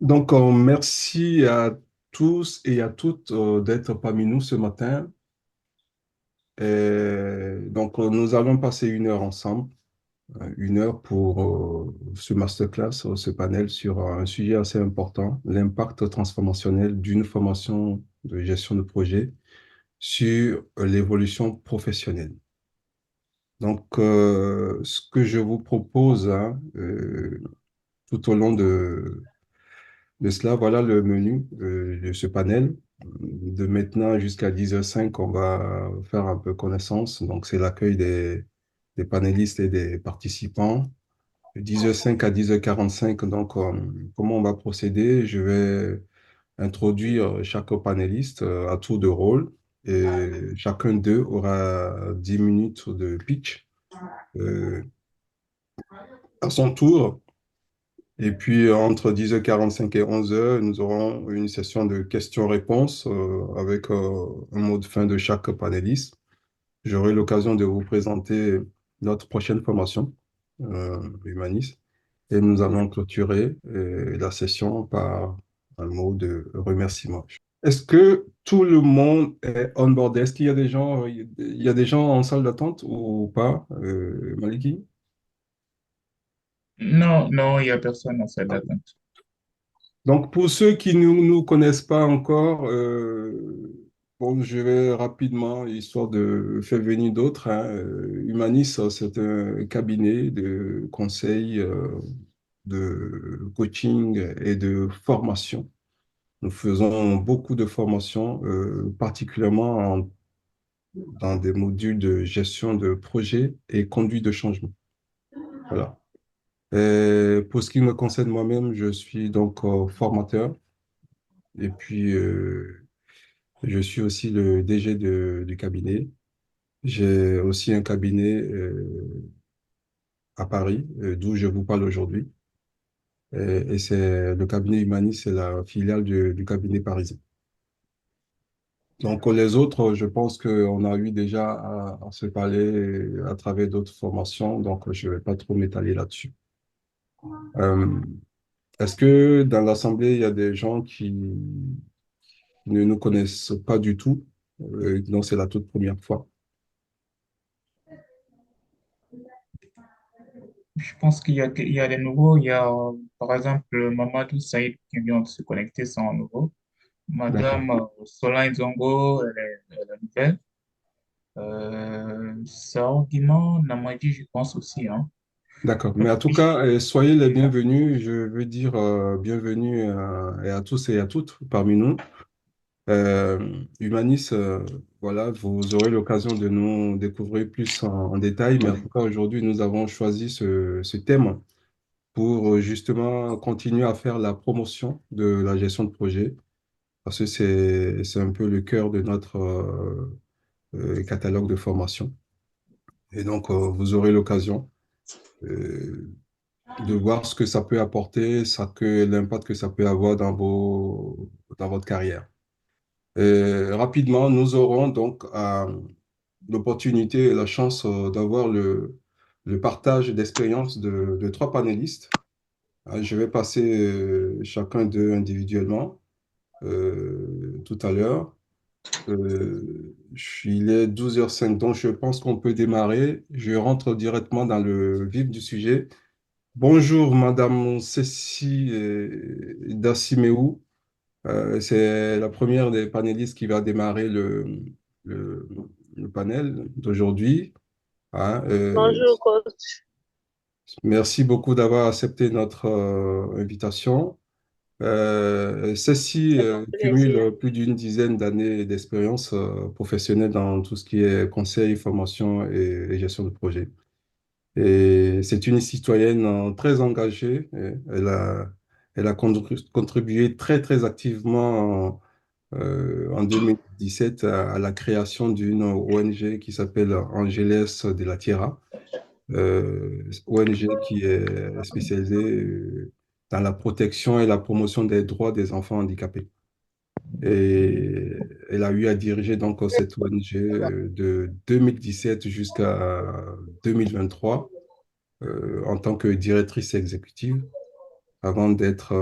Merci à tous et à toutes d'être parmi nous ce matin. Nous allons passer une heure ensemble, une heure pour ce masterclass, ce panel sur un sujet assez important, l'impact transformationnel d'une formation de gestion de projet sur l'évolution professionnelle. Ce que je vous propose tout au long de cela, voilà le menu de ce panel. De maintenant jusqu'à 10h05, on va faire un peu connaissance. Donc, c'est l'accueil des panélistes et des participants. De 10h05 à 10h45, comment on va procéder? Je vais introduire chaque panéliste à tour de rôle et chacun d'eux aura 10 minutes de pitch euh, à son tour. Et puis, entre 10h45 et 11h, nous aurons une session de questions-réponses avec un mot de fin de chaque panéliste. J'aurai l'occasion de vous présenter notre prochaine formation, Humanis, et nous allons clôturer la session par un mot de remerciement. Est-ce que tout le monde est on board? Est-ce qu'il y a des gens, il y a des gens en salle d'attente ou pas, Maliki? Non, non, il n'y a personne en salle d'attente. Donc, pour ceux qui ne nous connaissent pas encore, je vais rapidement, histoire de faire venir d'autres. Humanis, c'est un cabinet de conseil, de coaching et de formation. Nous faisons beaucoup de formations, particulièrement dans des modules de gestion de projet et conduite de changement. Voilà. Et pour ce qui me concerne moi-même, je suis donc formateur. Et puis, je suis aussi le DG du cabinet. J'ai aussi un cabinet à Paris, d'où je vous parle aujourd'hui. Et c'est le cabinet Humanis, c'est la filiale du cabinet parisien. Donc, les autres, je pense qu'on a eu déjà à se parler à travers d'autres formations, donc je ne vais pas trop m'étaler là-dessus. Euh, Est-ce que dans l'Assemblée, il y a des gens qui ne nous connaissent pas du tout? Donc, c'est la toute première fois. Je pense qu'il y a des nouveaux. Il y a, par exemple, Mamadou Saïd qui vient de se connecter, c'est un nouveau. D'accord. Madame Solange Zongo, elle est nouvelle. Sao Guiman Namadi, je pense aussi. Hein. D'accord. Et Mais en tout puis, cas, soyez les bienvenus. Je veux dire bienvenue et à tous et à toutes parmi nous. Humanis, voilà, vous aurez l'occasion de nous découvrir plus en détail. Mais en tout cas, aujourd'hui, nous avons choisi ce thème pour justement continuer à faire la promotion de la gestion de projet. Parce que c'est un peu le cœur de notre catalogue de formation. Et donc, vous aurez l'occasion. euh, de voir ce que ça peut apporter, l'impact que ça peut avoir dans votre carrière. Rapidement, nous aurons donc l'opportunité et la chance d'avoir le partage d'expériences de trois panélistes. Je vais passer chacun d'eux individuellement tout à l'heure. Il est 12h05, donc je pense qu'on peut démarrer. Je rentre directement dans le vif du sujet. Bonjour, Madame Cécile Daciméou. C'est la première des panélistes qui va démarrer le, le panel d'aujourd'hui. Hein, Bonjour, coach. merci beaucoup d'avoir accepté notre invitation. Cécile C'est mon plaisir. cumule plus d'une dizaine d'années d'expérience professionnelle dans tout ce qui est conseil, formation et gestion de projet. Et c'est une citoyenne très engagée. Et elle a contribué très, très activement en 2017 à la création d'une ONG qui s'appelle Angeles de la Tierra, ONG qui est spécialisée dans la protection et la promotion des droits des enfants handicapés. Et elle a eu à diriger donc cette ONG de 2017 jusqu'à 2023 en tant que directrice exécutive avant d'être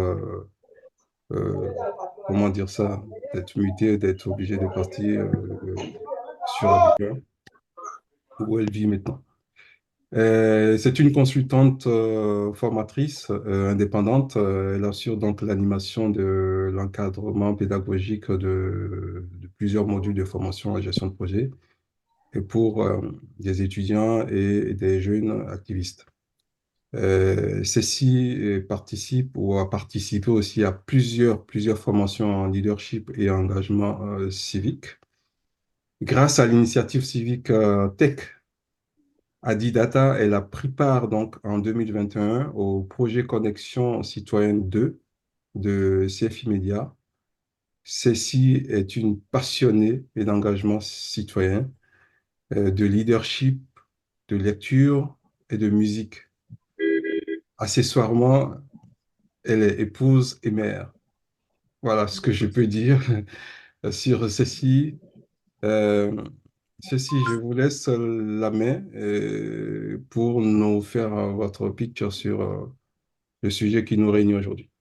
comment dire ça, d'être muté, d'être obligé de partir sur Abidjan, où elle vit maintenant. C'est une consultante formatrice indépendante. Elle assure donc l'animation de l'encadrement pédagogique de plusieurs modules de formation à gestion de projet et pour des étudiants et des jeunes activistes. Celle-ci participe ou a participé aussi à plusieurs formations en leadership et engagement civique. Grâce à l'initiative civique Tech, Adidata, elle a pris part donc en 2021 au projet Connexion citoyenne 2 de CFI Média. Celle-ci est une passionnée et d'engagement citoyen, de leadership, de lecture et de musique. Accessoirement, elle est épouse et mère. Voilà ce que je peux dire sur ceci. Euh, Ceci, je vous laisse la main pour nous faire votre picture sur le sujet qui nous réunit aujourd'hui.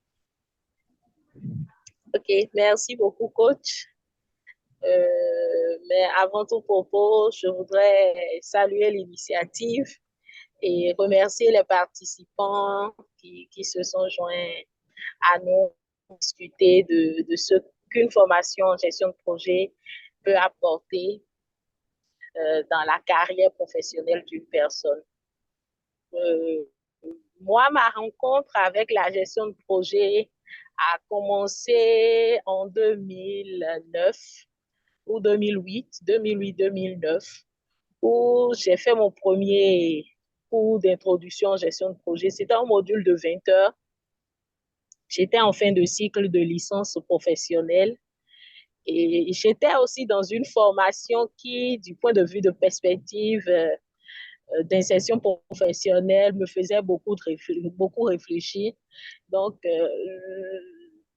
OK, merci beaucoup, coach. Mais avant tout propos, je voudrais saluer l'initiative et remercier les participants qui se sont joints à nous discuter de ce qu'une formation en gestion de projet peut apporter dans la carrière professionnelle d'une personne. Euh, Moi, ma rencontre avec la gestion de projet a commencé en 2009 ou 2008-2009, où j'ai fait mon premier cours d'introduction en gestion de projet. C'était un module de 20 heures. J'étais en fin de cycle de licence professionnelle et j'étais aussi dans une formation qui, du point de vue de perspective d'insertion professionnelle, me faisait beaucoup réfléchir. Donc,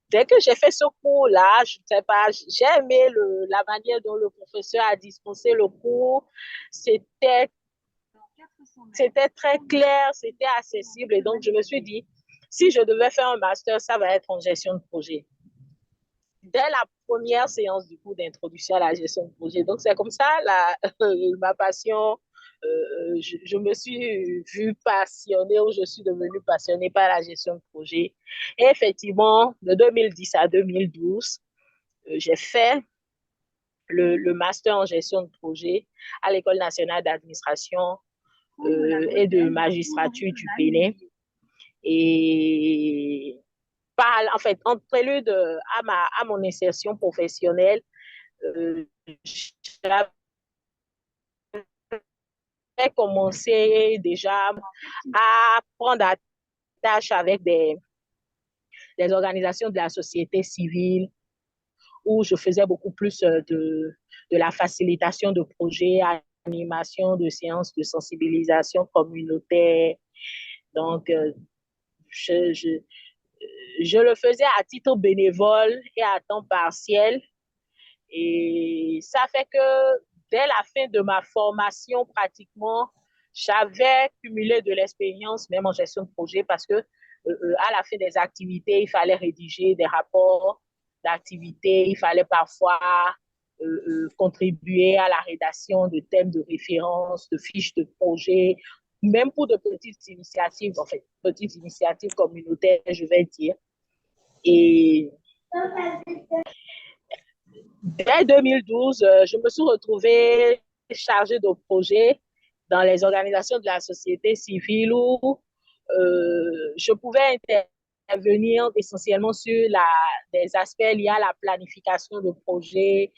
dès que j'ai fait ce cours-là, je ne sais pas, j'ai aimé la manière dont le professeur a dispensé le cours. C'était très clair, c'était accessible. Et donc, je me suis dit, si je devais faire un master, ça va être en gestion de projet. Dès la première séance du cours d'introduction à la gestion de projet. Donc, c'est comme ça ma passion. Je me suis vue passionnée ou je suis devenue passionnée par la gestion de projet. Et effectivement, de 2010 à 2012, j'ai fait le master en gestion de projet à l'École nationale d'administration et de magistrature du Bénin. Et en fait, en prélude à mon insertion professionnelle, j'avais commencé déjà à prendre attache avec des organisations de la société civile où je faisais beaucoup plus de la facilitation de projets, animation de séances de sensibilisation communautaire. Donc, je le faisais à titre bénévole et à temps partiel. Et ça fait que dès la fin de ma formation, pratiquement, j'avais cumulé de l'expérience, même en gestion de projet, parce que à la fin des activités, il fallait rédiger des rapports d'activités, il fallait parfois contribuer à la rédaction de thèmes de référence, de fiches de projet, même pour de petites initiatives, en fait, petites initiatives communautaires, je vais dire. Et dès 2012, je me suis retrouvée chargée de projets dans les organisations de la société civile où je pouvais intervenir essentiellement sur des aspects liés à la planification de projets,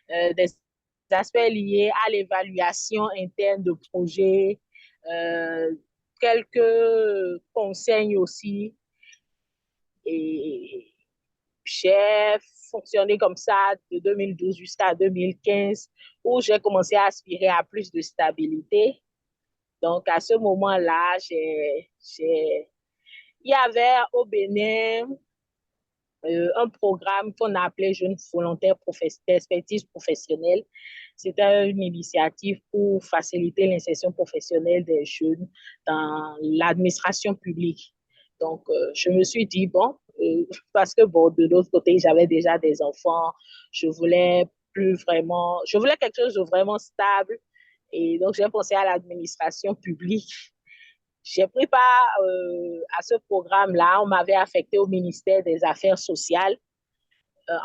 des aspects liés à l'évaluation interne de projets, quelques conseils aussi. Et j'ai fonctionné comme ça de 2012 jusqu'à 2015, où j'ai commencé à aspirer à plus de stabilité. Donc, à ce moment-là, il y avait au Bénin un programme qu'on appelait Jeunes volontaires perspectives professionnelles. C'était une initiative pour faciliter l'insertion professionnelle des jeunes dans l'administration publique. Donc, je me suis dit, bon, parce que bon, de l'autre côté, j'avais déjà des enfants. Je voulais je voulais quelque chose de vraiment stable. Et donc, j'ai pensé à l'administration publique. J'ai pris part à ce programme-là. On m'avait affecté au ministère des Affaires sociales,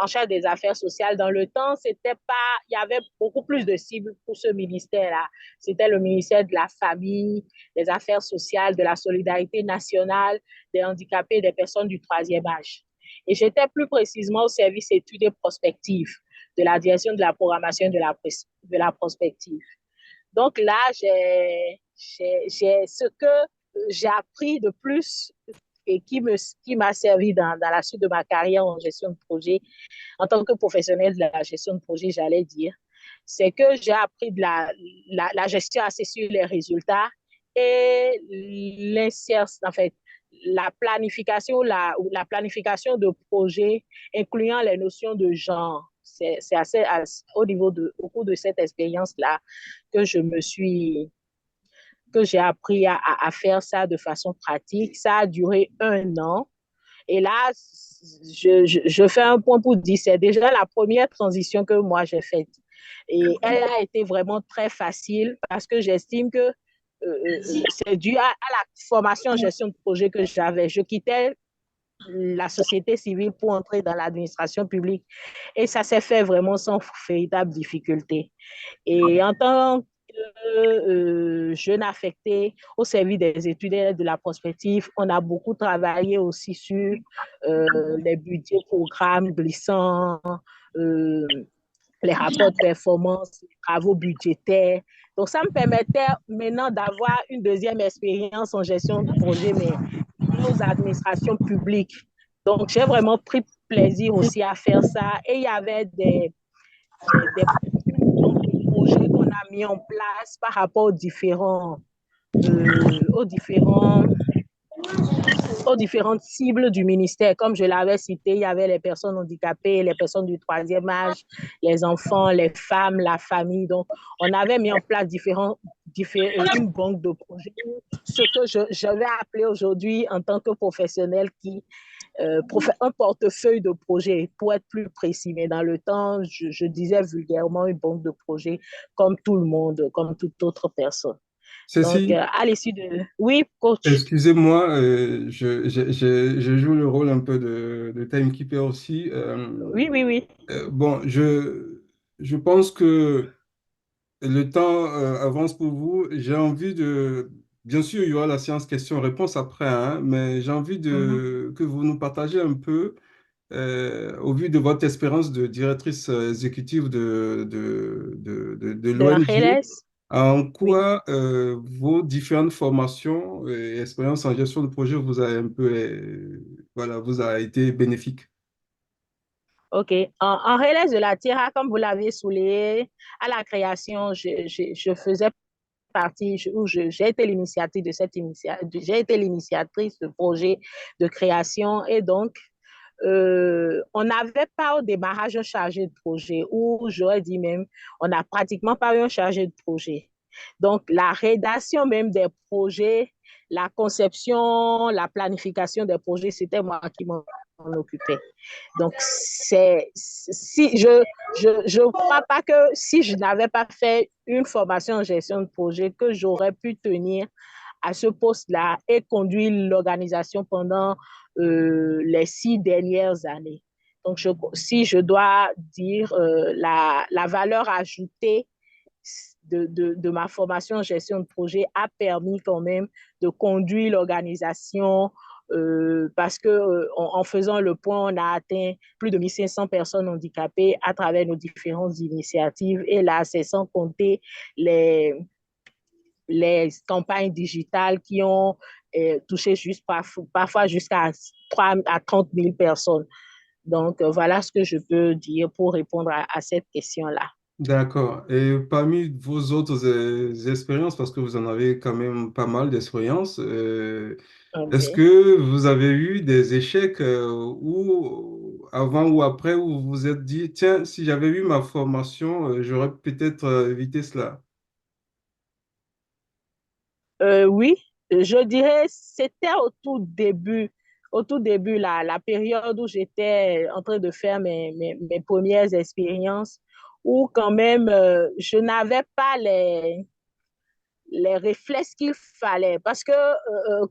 en charge des affaires sociales. Dans le temps, c'était pas, il y avait beaucoup plus de cibles pour ce ministère-là. C'était le ministère de la Famille, des Affaires sociales, de la Solidarité nationale, des handicapés et des personnes du troisième âge. Et j'étais plus précisément au service études et prospectives de la direction de la programmation de la prospective. Donc là, j'ai ce que j'ai appris de plus et qui m'a servi dans la suite de ma carrière en gestion de projet, en tant que professionnel de la gestion de projet, j'allais dire, c'est que j'ai appris de la gestion assez sur les résultats et l'insertion, en fait, la planification de projets incluant les notions de genre. C'est assez au cours de cette expérience-là que que j'ai appris à faire ça de façon pratique. Ça a duré 1 an. Et là, je fais un point pour dire, c'est déjà la première transition que moi j'ai faite. Et elle a été vraiment très facile parce que j'estime que c'est dû à la formation en gestion de projet que j'avais. Je quittais la société civile pour entrer dans l'administration publique et ça s'est fait vraiment sans véritable difficulté. Et en tant que jeune affecté au service des études et de la prospective, on a beaucoup travaillé aussi sur les budgets, programmes glissants, euh, les rapports de performance, les travaux budgétaires. Donc, ça me permettait maintenant d'avoir une deuxième expérience en gestion de projet, mais aux administrations publiques. Donc, j'ai vraiment pris plaisir aussi à faire ça. Et il y avait des projets qu'on a mis en place par rapport aux différents aux différentes cibles du ministère. Comme je l'avais cité, il y avait les personnes handicapées, les personnes du troisième âge, les enfants, les femmes, la famille. Donc, on avait mis en place une banque de projets, ce que je vais appeler aujourd'hui en tant que professionnel un portefeuille de projets, pour être plus précis. Mais dans le temps, je disais vulgairement une banque de projets comme tout le monde, comme toute autre personne. Donc, Ceci, à l'issue de... Oui, coach. excusez-moi, je joue le rôle un peu de timekeeper aussi. Oui, oui, oui. Bon, je pense que le temps avance pour vous. J'ai envie de... Bien sûr, il y aura la séance questions-réponses après, hein, mais j'ai envie Mhm. que vous nous partagez un peu, au vu de votre expérience de directrice exécutive de De l'ONG, l'Angeles. en Oui. quoi vos différentes formations et expériences en gestion de projet vous a un peu, voilà, vous a été bénéfique. OK. En relais de la Tierra, comme vous l'avez souligné, à la création, je faisais partie, j'ai été l'initiative de j'ai été l'initiatrice de projet de création et donc, on n'avait pas au démarrage un chargé de projet ou j'aurais dit même, on n'a pratiquement pas eu un chargé de projet. Donc, la rédaction même des projets, la conception, la planification des projets, c'était moi qui m'en occupais. Donc, si je crois pas que si je n'avais pas fait une formation en gestion de projet, que j'aurais pu tenir à ce poste-là et conduire l'organisation pendant les 6 dernières années. Donc, si je dois dire la valeur ajoutée de ma formation en gestion de projet a permis quand même de conduire l'organisation parce que en faisant le point, on a atteint plus de 1500 personnes handicapées à travers nos différentes initiatives. Et là, c'est sans compter les, les campagnes digitales qui ont touché juste parfois jusqu'à 3 à 30 000 personnes. Donc, voilà ce que je peux dire pour répondre à cette question-là. D'accord. Et parmi vos autres expériences, parce que vous en avez quand même pas mal d'expériences, est-ce OK. que vous avez eu des échecs ou avant ou après où vous vous êtes dit, tiens, si j'avais eu ma formation, j'aurais peut-être évité cela? Oui, je dirais c'était au tout début. au tout début, la période où j'étais en train de faire mes premières expériences, où quand même, je n'avais pas les réflexes qu'il fallait. Parce que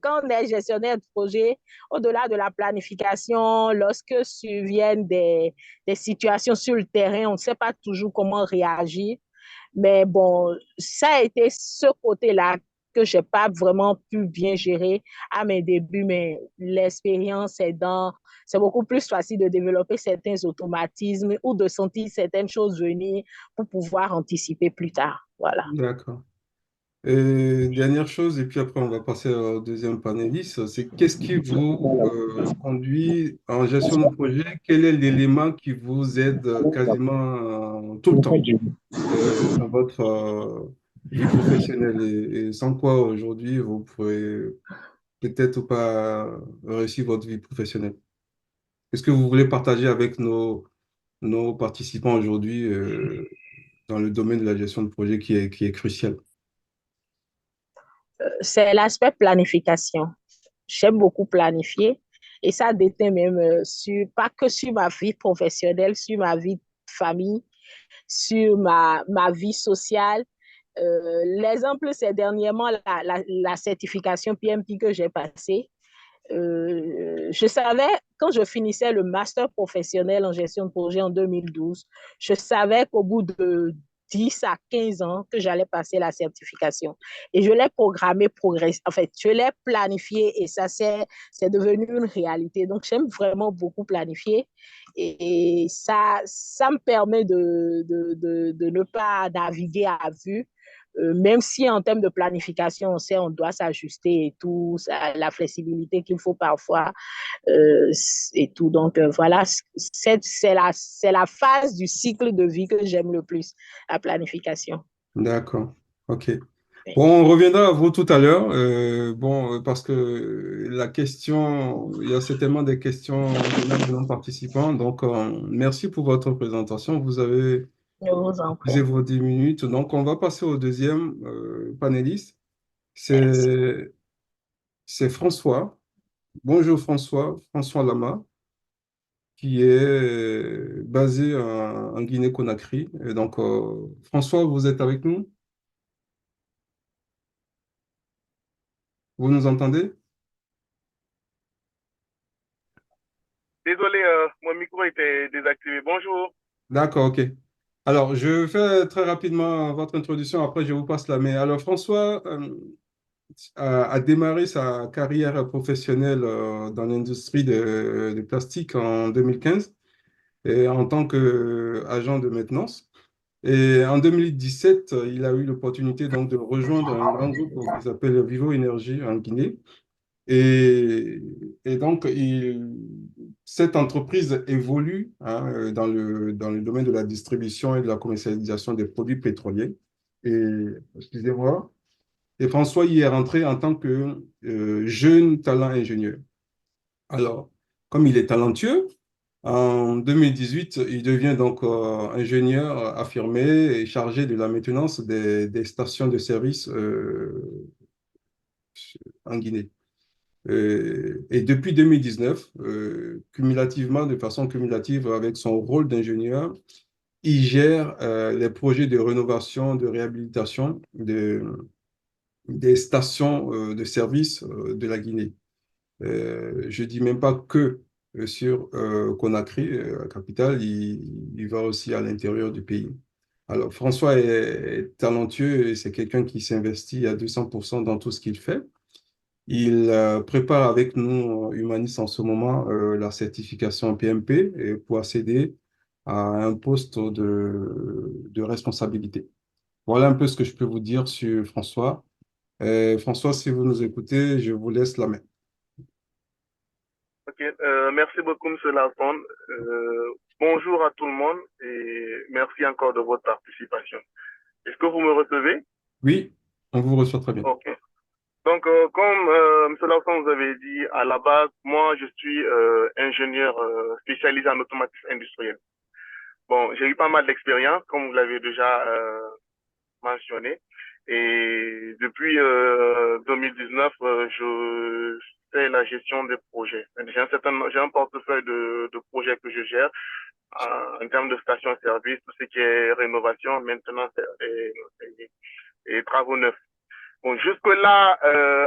quand on est gestionnaire de projet, au-delà de la planification, lorsque surviennent des situations sur le terrain, on ne sait pas toujours comment réagir. Mais bon, ça a été ce côté-là que je n'ai pas vraiment pu bien gérer à mes débuts, mais l'expérience c'est beaucoup plus facile de développer certains automatismes ou de sentir certaines choses venir pour pouvoir anticiper plus tard. Voilà. D'accord. Et dernière chose, et puis après on va passer au deuxième panéliste, c'est qu'est-ce qui vous conduit en gestion de projet? Quel est l'élément qui vous aide quasiment tout le temps dans votre vie professionnelle et sans quoi aujourd'hui vous pourrez peut-être pas réussir votre vie professionnelle? Qu'est-ce que vous voulez partager avec nos participants aujourd'hui dans le domaine de la gestion de projet qui est crucial? C'est l'aspect planification. J'aime beaucoup planifier et ça déteint même pas que sur ma vie professionnelle, sur ma vie de famille, sur ma vie sociale. L'exemple, c'est dernièrement la certification PMP que j'ai passée. Je savais, quand je finissais le master professionnel en gestion de projet en 2012, je savais qu'au bout de 10 à 15 ans que j'allais passer la certification. Et je l'ai programmé en fait, je l'ai planifié et ça, c'est devenu une réalité. Donc, j'aime vraiment beaucoup planifier et ça me permet de ne pas naviguer à vue, même si en termes de planification, on sait on doit s'ajuster et tout, la flexibilité qu'il faut parfois et tout. Donc voilà, c'est la phase du cycle de vie que j'aime le plus, la planification. D'accord. OK. Oui. Bon, on reviendra à vous tout à l'heure. Bon, parce que la question, il y a certainement des questions venant de nos participants. Donc, merci pour votre présentation. Vous avez Je vous en prie. utilisé vos 10 minutes. Donc, on va passer au deuxième panéliste. Merci. C'est François. Bonjour François, François Lama, qui est basé en Guinée-Conakry. Et donc, François, vous êtes avec nous? Vous nous entendez? Désolé, mon micro était désactivé. Bonjour. D'accord, OK. Alors, je fais très rapidement votre introduction, après je vous passe la main. Alors, François a démarré sa carrière professionnelle dans l'industrie de plastique en 2015 et en tant qu'agent de maintenance. Et en 2017, il a eu l'opportunité donc de rejoindre un grand groupe qui s'appelle Vivo Énergie en Guinée. Et, et donc, cette entreprise évolue hein, dans le domaine de la distribution et de la commercialisation des produits pétroliers. Et, excusez-moi, et François y est rentré en tant que jeune talent ingénieur. Alors, comme il est talentueux, en 2018, il devient donc ingénieur affirmé et chargé de la maintenance des stations de service en Guinée. Et depuis 2019, cumulativement, de façon cumulative avec son rôle d'ingénieur, il gère les projets de rénovation, de réhabilitation des stations de service de la Guinée. Je ne dis même pas que sur Conakry, la capitale, il va aussi à l'intérieur du pays. Alors, François est talentueux et c'est quelqu'un qui s'investit à 200% dans tout ce qu'il fait. Il prépare avec nous, Humanis, en ce moment, la certification PMP et pour accéder à un poste de responsabilité. Voilà un peu ce que je peux vous dire sur François. François, si vous nous écoutez, je vous laisse la main. Ok, merci beaucoup, M. Larson. Bonjour à tout le monde et merci encore de votre participation. Est-ce que vous me recevez? Oui, on vous reçoit très bien. Ok. Donc, comme M. Larson vous avait dit à la base, moi, je suis ingénieur spécialisé en automatisme industriel. Bon, j'ai eu pas mal d'expérience, comme vous l'avez déjà mentionné. Et depuis 2019, c'est la gestion des projets. J'ai un portefeuille de projets que je gère en termes de stations-service, tout ce qui est rénovation, maintenance et travaux neufs. Bon, jusque-là,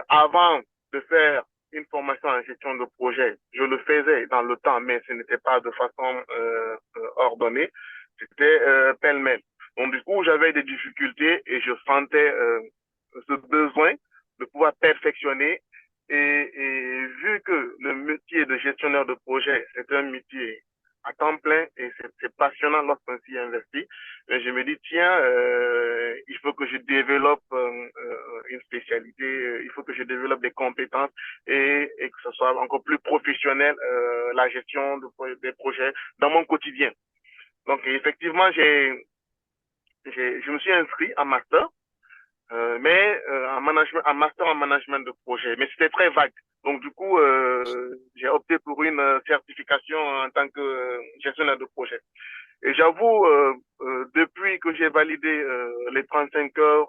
avant de faire une formation en gestion de projet, je le faisais dans le temps, mais ce n'était pas de façon ordonnée. C'était pêle-mêle. Donc, du coup, j'avais des difficultés et je sentais ce besoin de pouvoir perfectionner. Et vu que le métier de gestionnaire de projet, c'est un métier à temps plein et c'est passionnant lorsqu'on s'y investit, je me dis, tiens, il faut que je développe une spécialité, il faut que je développe des compétences et que ce soit encore plus professionnel, la gestion des projets dans mon quotidien. Donc, effectivement, je me suis inscrit en master, mais en master en management de projet, mais c'était très vague. Donc, du coup, j'ai opté pour une certification en tant que gestionnaire de projet. Et j'avoue, depuis que j'ai validé les 35 heures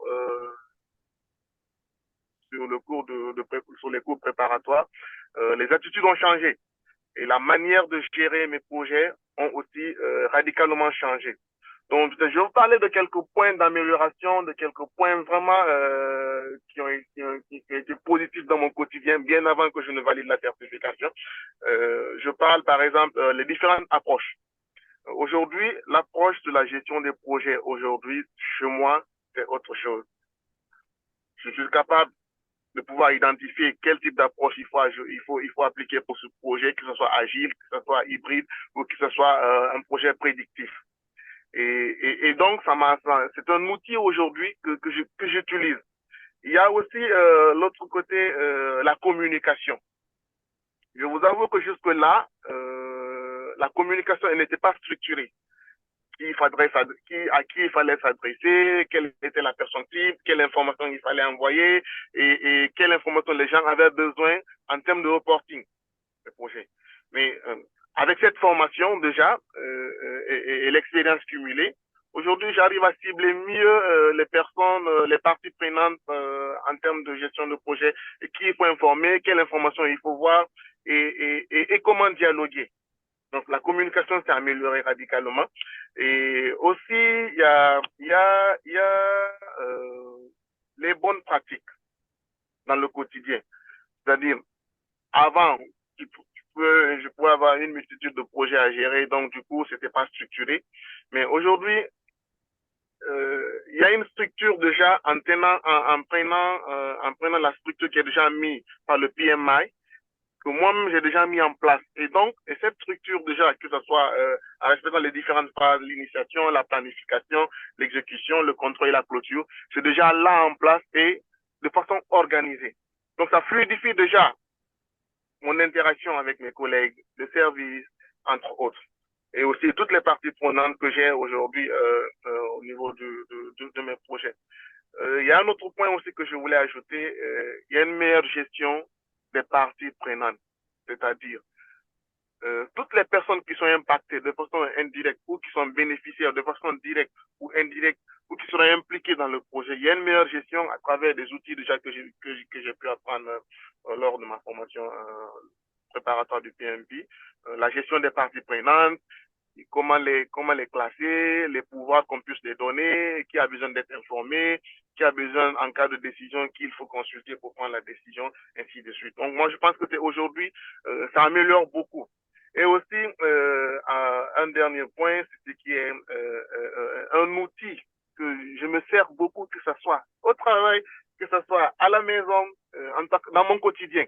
sur sur les cours préparatoires, les attitudes ont changé. Et la manière de gérer mes projets ont aussi radicalement changé. Donc, je vais vous parler de quelques points d'amélioration, de quelques points vraiment qui ont été positifs dans mon quotidien, bien avant que je ne valide la certification. Je parle, par exemple, les différentes approches. Aujourd'hui, l'approche de la gestion des projets, aujourd'hui, chez moi, c'est autre chose. Je suis capable de pouvoir identifier quel type d'approche il faut appliquer pour ce projet, que ce soit agile, que ce soit hybride ou que ce soit un projet prédictif. Et donc, c'est un outil aujourd'hui que j'utilise. Il y a aussi l'autre côté, la communication. Je vous avoue que jusque-là, la communication n'était pas structurée. À qui il fallait s'adresser, quelle était la personne type, quelle information il fallait envoyer et quelle information les gens avaient besoin en termes de reporting des projets. Mais avec cette formation déjà et l'expérience cumulée, aujourd'hui, j'arrive à cibler mieux les personnes, les parties prenantes en termes de gestion de projet, et qui il faut informer, quelle information il faut voir et comment dialoguer. Donc, la communication s'est améliorée radicalement. Et aussi, il y a les bonnes pratiques dans le quotidien. C'est-à-dire, avant, je pouvais avoir une multitude de projets à gérer, donc du coup, c'était pas structuré. Mais aujourd'hui, il y a une structure déjà en prenant la structure qui est déjà mise par le PMI, que moi-même j'ai déjà mis en place. Et donc, cette structure déjà, que ce soit en respectant les différentes phases, l'initiation, la planification, l'exécution, le contrôle et la clôture, c'est déjà là en place et de façon organisée. Donc, ça fluidifie déjà mon interaction avec mes collègues de service, entre autres. Et aussi toutes les parties prenantes que j'ai aujourd'hui au niveau de mes projets. Il y a un autre point aussi que je voulais ajouter. Il y a une meilleure gestion des parties prenantes. C'est-à-dire, toutes les personnes qui sont impactées de façon indirecte ou qui sont bénéficiaires de façon directe ou indirecte ou qui seraient impliquées dans le projet, il y a une meilleure gestion à travers des outils déjà que j'ai pu apprendre lors de ma formation préparatoire du PMP. La gestion des parties prenantes, comment les classer, les pouvoirs qu'on puisse les donner, qui a besoin d'être informé, qui a besoin en cas de décision qu'il faut consulter pour prendre la décision, ainsi de suite. Donc moi je pense que c'est aujourd'hui, ça améliore beaucoup. Et aussi, un dernier point, c'est ce qui est un outil que je me sers beaucoup, que ce soit au travail, que ce soit à la maison, dans mon quotidien.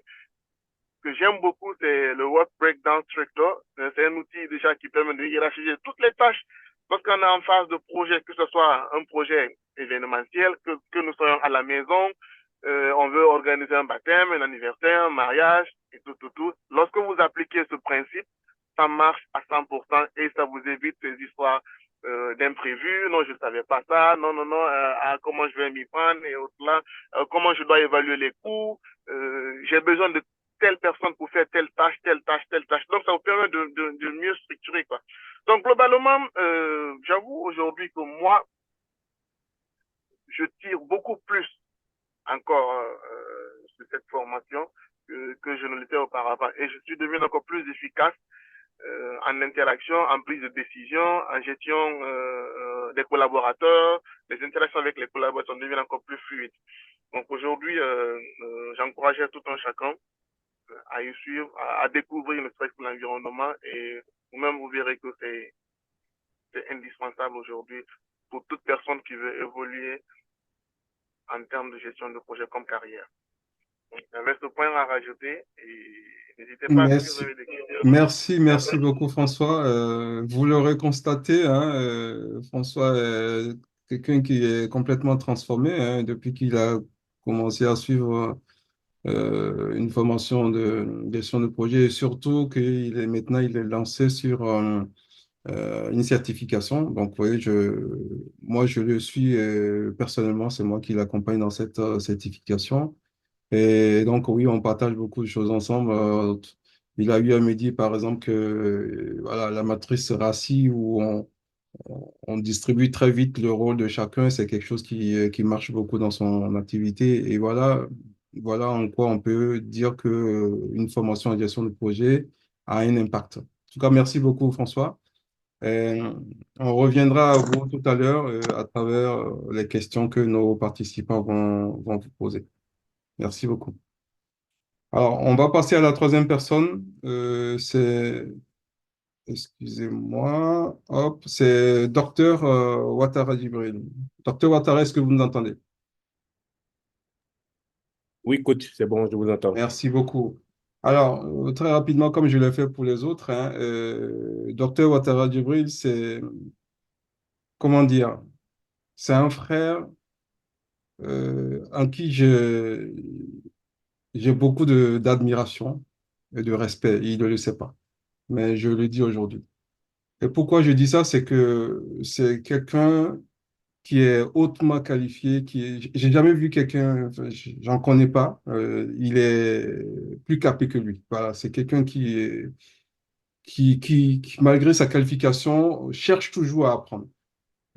Que j'aime beaucoup, c'est le Work Breakdown Structure. C'est un outil déjà qui permet de hiérarchiser toutes les tâches lorsqu'on est en phase de projet, que ce soit un projet événementiel, que nous soyons à la maison, on veut organiser un baptême, un anniversaire, un mariage, et tout. Lorsque vous appliquez ce principe, ça marche à 100% et ça vous évite ces histoires d'imprévus. Non, je ne savais pas ça. Non, comment je vais m'y prendre et autres là. Comment je dois évaluer les coûts. J'ai besoin de telle personne pour faire telle tâche. Donc, ça vous permet de mieux structurer, quoi. Donc, globalement, j'avoue aujourd'hui que moi, je tire beaucoup plus encore sur cette formation que je ne l'étais auparavant. Et je suis devenu encore plus efficace en interaction, en prise de décision, en gestion des collaborateurs. Les interactions avec les collaborateurs deviennent encore plus fluides. Donc aujourd'hui, j'encourage tout un chacun à y suivre, à découvrir ne serait-ce que l'environnement, et vous-même vous verrez que c'est indispensable aujourd'hui pour toute personne qui veut évoluer en termes de gestion de projet comme carrière. Donc, j'avais ce point à rajouter et n'hésitez pas à si vous Merci. avez des questions. Merci beaucoup, François. Vous l'aurez constaté, hein, François est quelqu'un qui est complètement transformé, hein, depuis qu'il a commencé à suivre une formation de gestion de projet, et surtout maintenant il est lancé sur une certification. Donc, vous voyez, moi, je le suis personnellement, c'est moi qui l'accompagne dans cette certification. Et donc, oui, on partage beaucoup de choses ensemble. Il a eu à me dire, par exemple, que voilà, la matrice RACI, où on distribue très vite le rôle de chacun, c'est quelque chose qui marche beaucoup dans son activité. Et voilà en quoi on peut dire que une formation en gestion de projet a un impact. En tout cas, merci beaucoup, François. Et on reviendra à vous tout à l'heure à travers les questions que nos participants vont vous poser. Merci beaucoup. Alors, on va passer à la troisième personne. Excusez-moi, hop, c'est Docteur Ouattara Djibril. Docteur Ouattara, est-ce que vous nous entendez? Oui, coach, c'est bon, je vous entends. Merci beaucoup. Alors, très rapidement, comme je l'ai fait pour les autres, hein, Docteur Ouattara Djibril, comment dire, c'est un frère en qui j'ai beaucoup d'admiration et de respect. Il ne le sait pas, mais je le dis aujourd'hui. Et pourquoi je dis ça, c'est que c'est quelqu'un qui est hautement qualifié, j'ai jamais vu quelqu'un, enfin, j'en connais pas, il est plus capé que lui. Voilà, c'est quelqu'un qui, malgré sa qualification, cherche toujours à apprendre.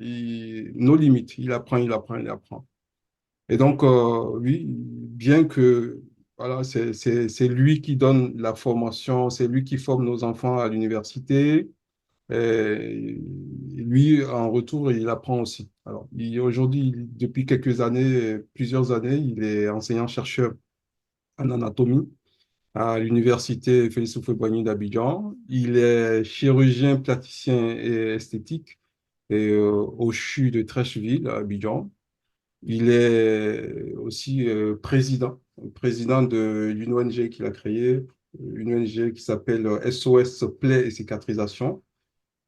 Nos limites, il apprend, il apprend, il apprend. Et donc, oui, bien que, voilà, c'est lui qui donne la formation, c'est lui qui forme nos enfants à l'université. Et lui, en retour, il apprend aussi. Alors, aujourd'hui, depuis quelques années, plusieurs années, il est enseignant-chercheur en anatomie à l'université Félix Houphouët-Boigny d'Abidjan. Il est chirurgien plasticien et esthétique au CHU de Treichville à Abidjan. Il est aussi président d'une ONG qu'il a créée, une ONG qui s'appelle SOS Plaies et Cicatrisation,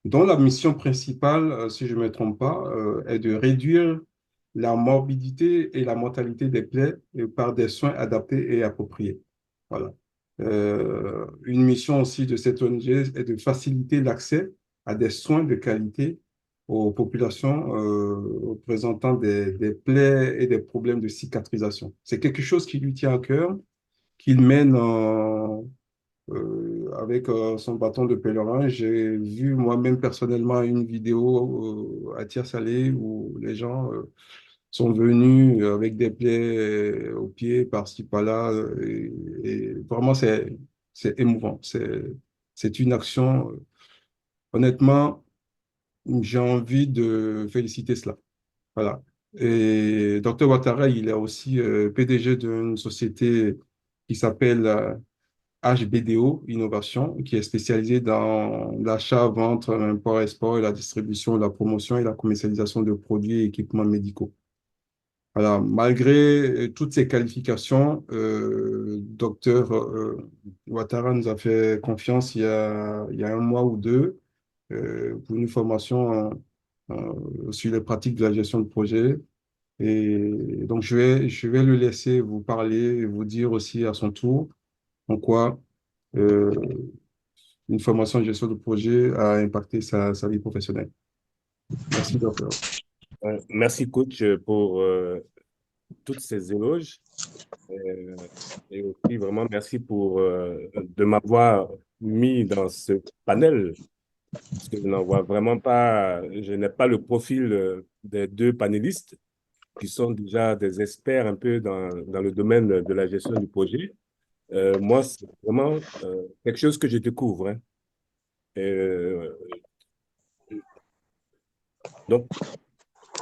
dont la mission principale, si je ne me trompe pas, est de réduire la morbidité et la mortalité des plaies par des soins adaptés et appropriés. Voilà. Une mission aussi de cette ONG est de faciliter l'accès à des soins de qualité aux populations présentant des plaies et des problèmes de cicatrisation. C'est quelque chose qui lui tient à cœur, qu'il mène avec son bâton de pèlerin. J'ai vu moi-même personnellement une vidéo à Tiersalé où les gens sont venus avec des plaies aux pieds, par-ci, par-là. Et vraiment, c'est émouvant. C'est une action, honnêtement, j'ai envie de féliciter cela. Voilà. Et Dr Ouattara, il est aussi PDG d'une société qui s'appelle HBDO Innovation, qui est spécialisée dans l'achat, vente, import, export et la distribution, la promotion et la commercialisation de produits et équipements médicaux. Voilà, malgré toutes ces qualifications, docteur Ouattara nous a fait confiance il y a un mois ou deux pour une formation sur les pratiques de la gestion de projet. Et donc, je vais le laisser vous parler et vous dire aussi à son tour en quoi euh, une formation en gestion de projet a impacté sa vie professionnelle. Merci, docteur. Merci, coach, pour toutes ces éloges. Et aussi, vraiment, merci pour de m'avoir mis dans ce panel, parce que je n'en vois vraiment pas, je n'ai pas le profil des deux panélistes qui sont déjà des experts un peu dans le domaine de la gestion du projet. Moi, c'est vraiment quelque chose que je découvre, hein. Euh, donc,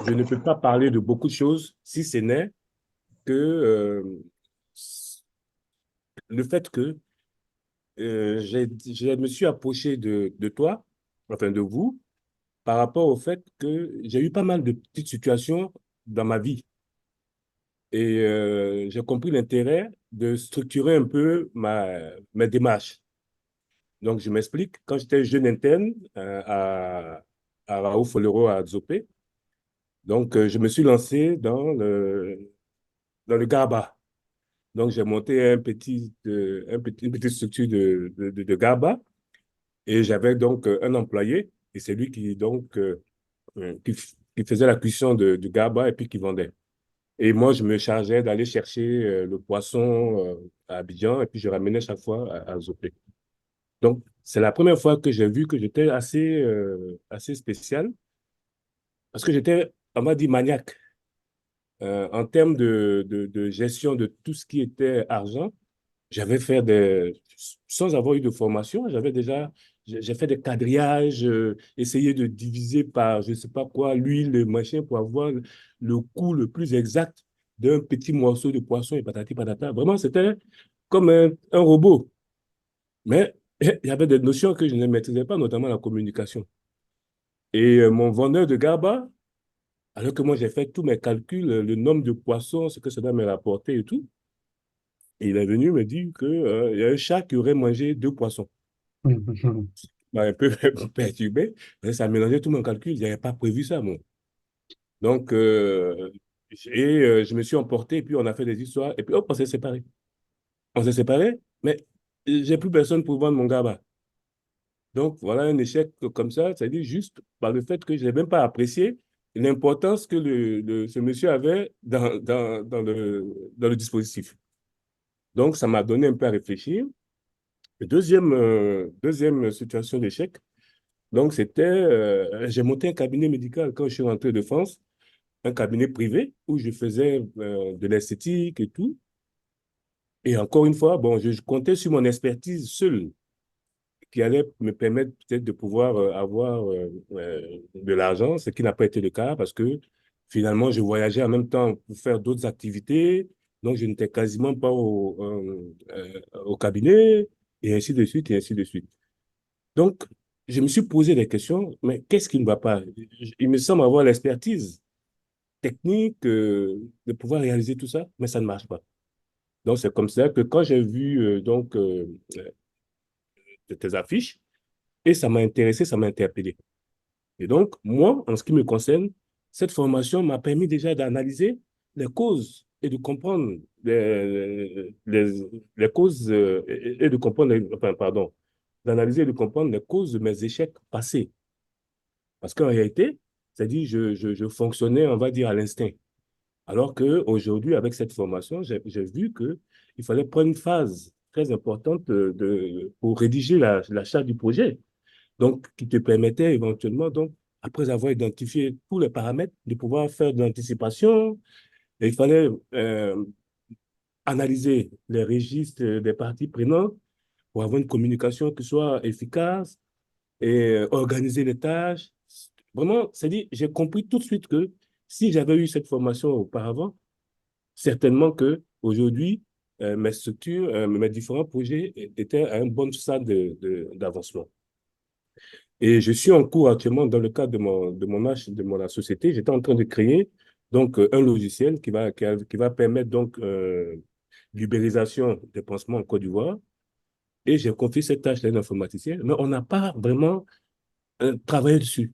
je ne peux pas parler de beaucoup de choses si ce n'est que le fait que je me suis approché de toi, enfin de vous, par rapport au fait que j'ai eu pas mal de petites situations dans ma vie. Et j'ai compris l'intérêt de structurer un peu ma démarche. Donc, je m'explique. Quand j'étais jeune interne à Raoult Folero à Zopé, donc je me suis lancé dans le GABA. Donc, j'ai monté une petite structure de GABA et j'avais donc un employé et c'est lui qui, donc, qui faisait la cuisson du GABA et puis qui vendait. Et moi, je me chargeais d'aller chercher le poisson à Abidjan et puis je ramenais chaque fois à Zopé. Donc, c'est la première fois que j'ai vu que j'étais assez spécial parce que j'étais, on m'a dit, maniaque. En termes de gestion de tout ce qui était argent, j'avais fait sans avoir eu de formation, j'ai fait des quadrillages, essayé de diviser par, je ne sais pas quoi, l'huile, le machin, pour avoir le coût le plus exact d'un petit morceau de poisson et patati patata. Vraiment, c'était comme un robot. Mais il y avait des notions que je ne maîtrisais pas, notamment la communication. Et mon vendeur de GABA, alors que moi j'ai fait tous mes calculs, le nombre de poissons, ce que ça doit me rapporter et tout, et il est venu me dire que, il y a un chat qui aurait mangé 2 poissons. M'a un peu perturbé, mais ça a mélangé tout mon calcul. Je n'avais pas prévu ça, moi. Donc, je me suis emporté, et puis on a fait des histoires, et puis hop, on s'est séparés. On s'est séparés, mais j'ai plus personne pour vendre mon GABA. Donc, voilà un échec comme ça, c'est-à-dire juste par le fait que je n'ai même pas apprécié l'importance que ce monsieur avait dans le dispositif. Donc, ça m'a donné un peu à réfléchir. Deuxième situation d'échec, donc c'était, j'ai monté un cabinet médical quand je suis rentré de France, un cabinet privé où je faisais de l'esthétique et tout. Et encore une fois, bon, je comptais sur mon expertise seule qui allait me permettre peut-être de pouvoir avoir de l'argent, ce qui n'a pas été le cas parce que finalement, je voyageais en même temps pour faire d'autres activités. Donc, je n'étais quasiment pas au cabinet et ainsi de suite et ainsi de suite. Donc, je me suis posé des questions, mais qu'est-ce qui ne va pas? Il me semble avoir l'expertise technique de pouvoir réaliser tout ça, mais ça ne marche pas. Donc, c'est comme ça que quand j'ai vu tes affiches, et ça m'a intéressé, ça m'a interpellé. Et donc, moi, en ce qui me concerne, cette formation m'a permis déjà d'analyser les causes et de comprendre les causes et de comprendre, enfin, pardon, d'analyser et de comprendre les causes de mes échecs passés. Parce qu'en réalité, c'est-à-dire, je fonctionnais, on va dire, à l'instinct. Alors qu'aujourd'hui, avec cette formation, j'ai vu qu'il fallait prendre une phase très importante pour rédiger la charte du projet. Donc, qui te permettait éventuellement, donc, après avoir identifié tous les paramètres, de pouvoir faire de l'anticipation. Et il fallait analyser les registres des parties prenantes pour avoir une communication qui soit efficace et organiser les tâches. Vraiment, c'est-à-dire, j'ai compris tout de suite que si j'avais eu cette formation auparavant, certainement que aujourd'hui, mes structures, mes différents projets étaient à un bon stade d'avancement. Et je suis en cours actuellement dans le cadre de mon société. J'étais en train de créer donc un logiciel qui va permettre donc l'ubérisation des pansements en Côte d'Ivoire. Et j'ai confié cette tâche à un informaticien, mais on n'a pas vraiment travaillé dessus.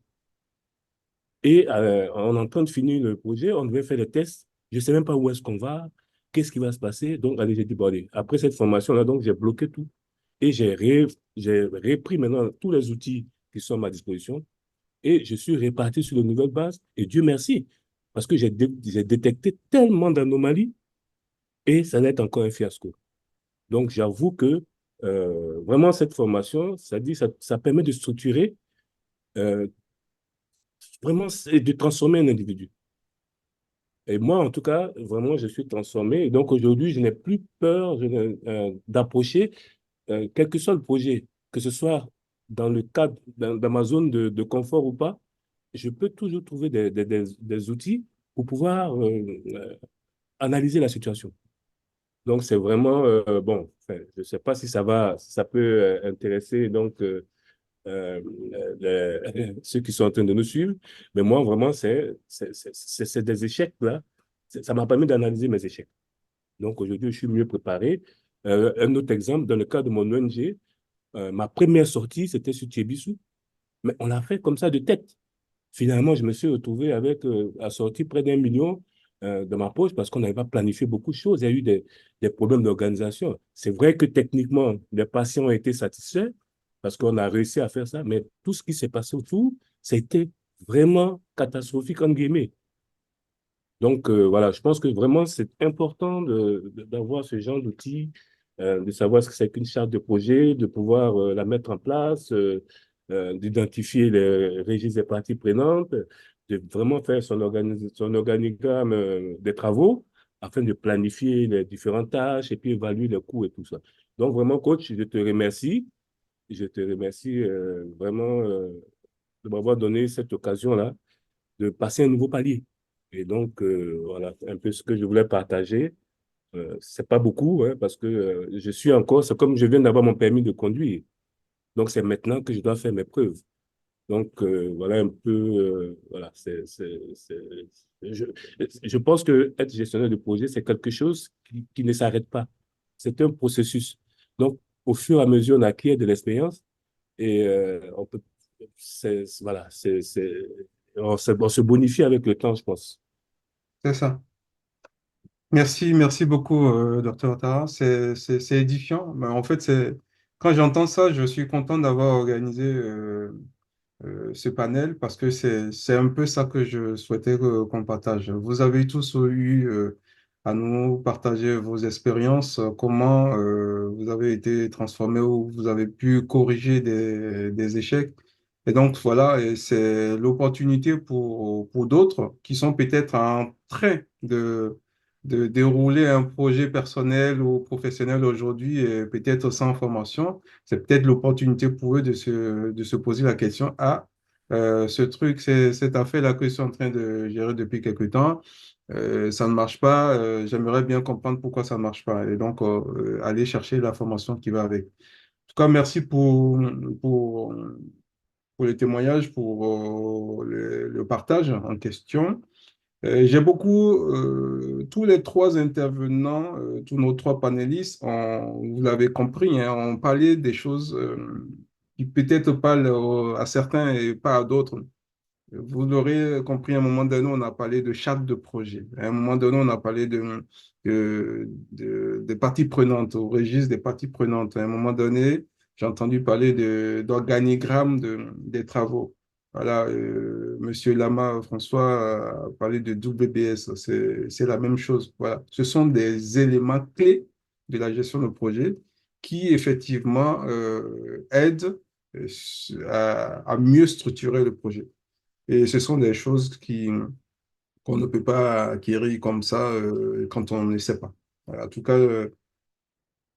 Et on est en train de finir le projet, on devait faire des tests. Je ne sais même pas où est-ce qu'on va, qu'est-ce qui va se passer. Donc, allez, j'ai dit, bon, allez. Après cette formation-là, donc, j'ai bloqué tout. Et j'ai repris maintenant tous les outils qui sont à ma disposition et je suis réparti sur de nouvelles bases. Et Dieu merci, parce que j'ai détecté tellement d'anomalies et ça n'est encore un fiasco. Donc, j'avoue que vraiment, cette formation, ça permet de structurer, euh, vraiment, et de transformer un individu. Et moi, en tout cas, vraiment, je suis transformé. Et donc, aujourd'hui, je n'ai plus peur d'approcher quel que soit le projet, que ce soit dans le cadre, dans ma zone de confort ou pas, je peux toujours trouver des outils pour pouvoir analyser la situation. Donc, c'est vraiment, bon, enfin, je ne sais pas si ça peut intéresser donc, ceux qui sont en train de nous suivre, mais moi, vraiment, c'est des échecs, là. Ça m'a permis d'analyser mes échecs. Donc, aujourd'hui, je suis mieux préparé. Un autre exemple, dans le cas de mon ONG, ma première sortie, c'était sur Tchébissou, mais on l'a fait comme ça de tête. Finalement, je me suis retrouvé avec à sortir près d'1 million de ma poche parce qu'on n'avait pas planifié beaucoup de choses. Il y a eu des problèmes d'organisation. C'est vrai que techniquement, les patients ont été satisfaits parce qu'on a réussi à faire ça, mais tout ce qui s'est passé autour, c'était vraiment catastrophique, entre guillemets. Donc, voilà, je pense que vraiment, c'est important d'avoir ce genre d'outils, de savoir ce que c'est qu'une charte de projet, de pouvoir la mettre en place, d'identifier les registres des parties prenantes, de vraiment faire son organigramme des travaux afin de planifier les différentes tâches et puis évaluer les coûts et tout ça. Donc, vraiment, coach, je te remercie. Je te remercie vraiment de m'avoir donné cette occasion-là de passer un nouveau palier. Et donc, voilà, un peu ce que je voulais partager. C'est pas beaucoup, hein, parce que je suis encore, c'est comme je viens d'avoir mon permis de conduire. Donc, c'est maintenant que je dois faire mes preuves. Donc, voilà un peu, voilà, je, je pense que être gestionnaire de projet, c'est quelque chose qui ne s'arrête pas. C'est un processus. Donc, au fur et à mesure, on acquiert de l'expérience et on peut, voilà, on se bonifie avec le temps, je pense. C'est ça. Merci beaucoup, Dr. Ouattara. C'est édifiant. Mais en fait, quand j'entends ça, je suis content d'avoir organisé ce panel parce que c'est un peu ça que je souhaitais qu'on partage. Vous avez tous eu à nous partager vos expériences, comment vous avez été transformé ou vous avez pu corriger des échecs. Et donc voilà, et c'est l'opportunité pour d'autres qui sont peut-être en train de dérouler un projet personnel ou professionnel aujourd'hui et peut-être sans formation. C'est peut-être l'opportunité pour eux de se poser la question, ah, ce truc, cette affaire-là que je suis en train de gérer depuis quelque temps, ça ne marche pas, j'aimerais bien comprendre pourquoi ça ne marche pas et donc aller chercher la formation qui va avec. En tout cas, merci pour, pour les témoignages, pour le partage en question. J'ai beaucoup, tous les trois intervenants, tous nos trois panélistes, vous l'avez compris, hein, ont parlé des choses qui peut-être parlent à certains et pas à d'autres. Vous l'aurez compris, à un moment donné, on a parlé de charte de projet. À un moment donné, on a parlé des parties prenantes, au registre des parties prenantes. À un moment donné, j'ai entendu parler d'organigramme des travaux. Voilà, Monsieur Lama, François a parlé de WBS. C'est la même chose. Voilà. Ce sont des éléments clés de la gestion de projet qui, effectivement, aident à mieux structurer le projet. Et ce sont des choses qu'on ne peut pas acquérir comme ça quand on ne sait pas. Voilà. En tout cas,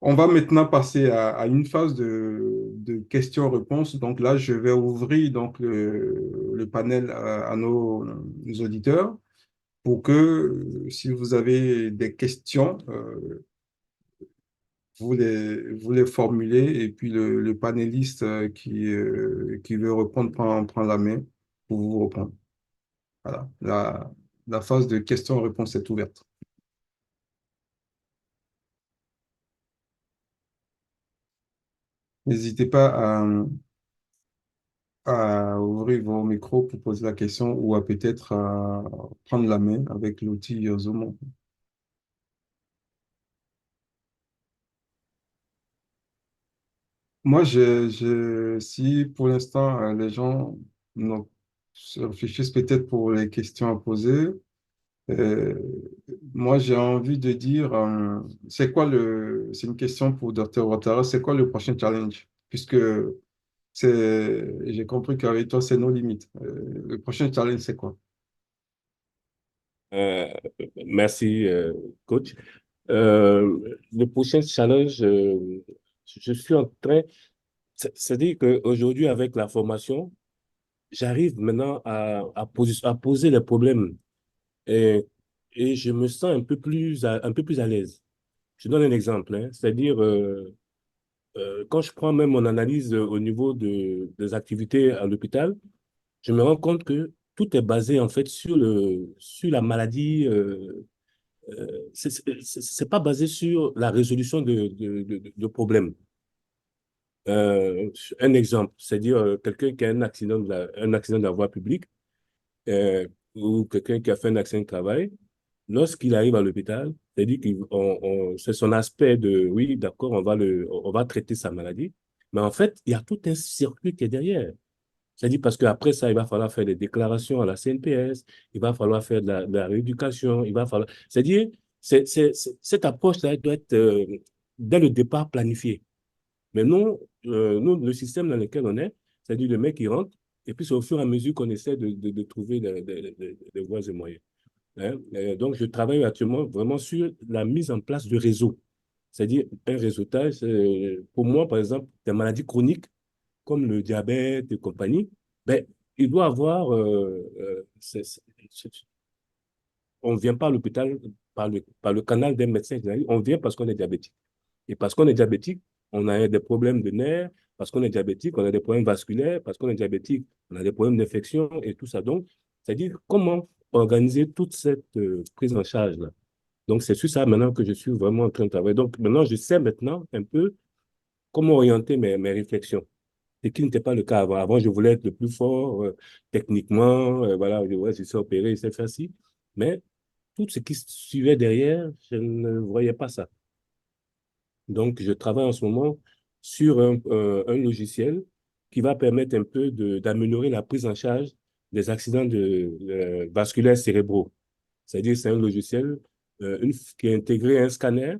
on va maintenant passer à une phase de questions-réponses. Donc là, je vais ouvrir donc le panel à nos auditeurs pour que, si vous avez des questions, vous les formulez et puis le panéliste qui veut répondre prend la main pour vous répondre. Voilà, la phase de questions-réponses est ouverte. N'hésitez pas à ouvrir vos micros pour poser la question ou à peut-être prendre la main avec l'outil Zoom. Moi, si pour l'instant les gens se réfléchissent peut-être pour les questions à poser, euh, moi j'ai envie de dire, c'est une question pour Dr. Ouattara, c'est quoi le prochain challenge? Puisque j'ai compris qu'avec toi, c'est nos limites. Le prochain challenge, c'est quoi? Euh, merci, coach. Le prochain challenge, je suis en train, c'est-à-dire qu'aujourd'hui, avec la formation, j'arrive maintenant à poser les problèmes et, et je me sens un peu plus à l'aise. Je donne un exemple, hein, c'est-à-dire quand je prends même mon analyse au niveau des activités à l'hôpital, je me rends compte que tout est basé en fait sur la maladie. C'est pas basé sur la résolution de problèmes. Un exemple, c'est-à-dire quelqu'un qui a un accident de la voie publique ou quelqu'un qui a fait un accident de travail, lorsqu'il arrive à l'hôpital, c'est-à-dire c'est son aspect de, oui, d'accord, on va traiter sa maladie, mais en fait, il y a tout un circuit qui est derrière. C'est-à-dire parce qu'après ça, il va falloir faire des déclarations à la CNPS, il va falloir faire de la rééducation, il va falloir... C'est-à-dire, cette approche-là doit être, dès le départ, planifiée. Mais non, nous, le système dans lequel on est, c'est-à-dire le mec, il rentre, et puis c'est au fur et à mesure qu'on essaie de trouver des voies et moyens. Hein. Donc, je travaille actuellement vraiment sur la mise en place de réseaux. C'est-à-dire un réseautage, pour moi, par exemple, des maladies chroniques, comme le diabète et compagnie, ben, il doit avoir, on ne vient pas à l'hôpital par le canal d'un médecin généraliste, on vient parce qu'on est diabétique. Et parce qu'on est diabétique, on a des problèmes de nerfs, parce qu'on est diabétique, on a des problèmes vasculaires, parce qu'on est diabétique, on a des problèmes d'infection et tout ça. Donc, c'est-à-dire comment organiser toute cette prise en charge-là. Donc, c'est sur ça maintenant que je suis vraiment en train de travailler. Donc, maintenant, je sais maintenant un peu comment orienter mes réflexions. Ce qui n'était pas le cas avant. Avant, je voulais être le plus fort techniquement. Voilà, je sais opérer, je sais faire ci. Mais tout ce qui suivait derrière, je ne voyais pas ça. Donc, je travaille en ce moment sur un logiciel qui va permettre un peu d'améliorer la prise en charge des accidents vasculaires cérébraux. C'est-à-dire, c'est un logiciel qui a intégré un scanner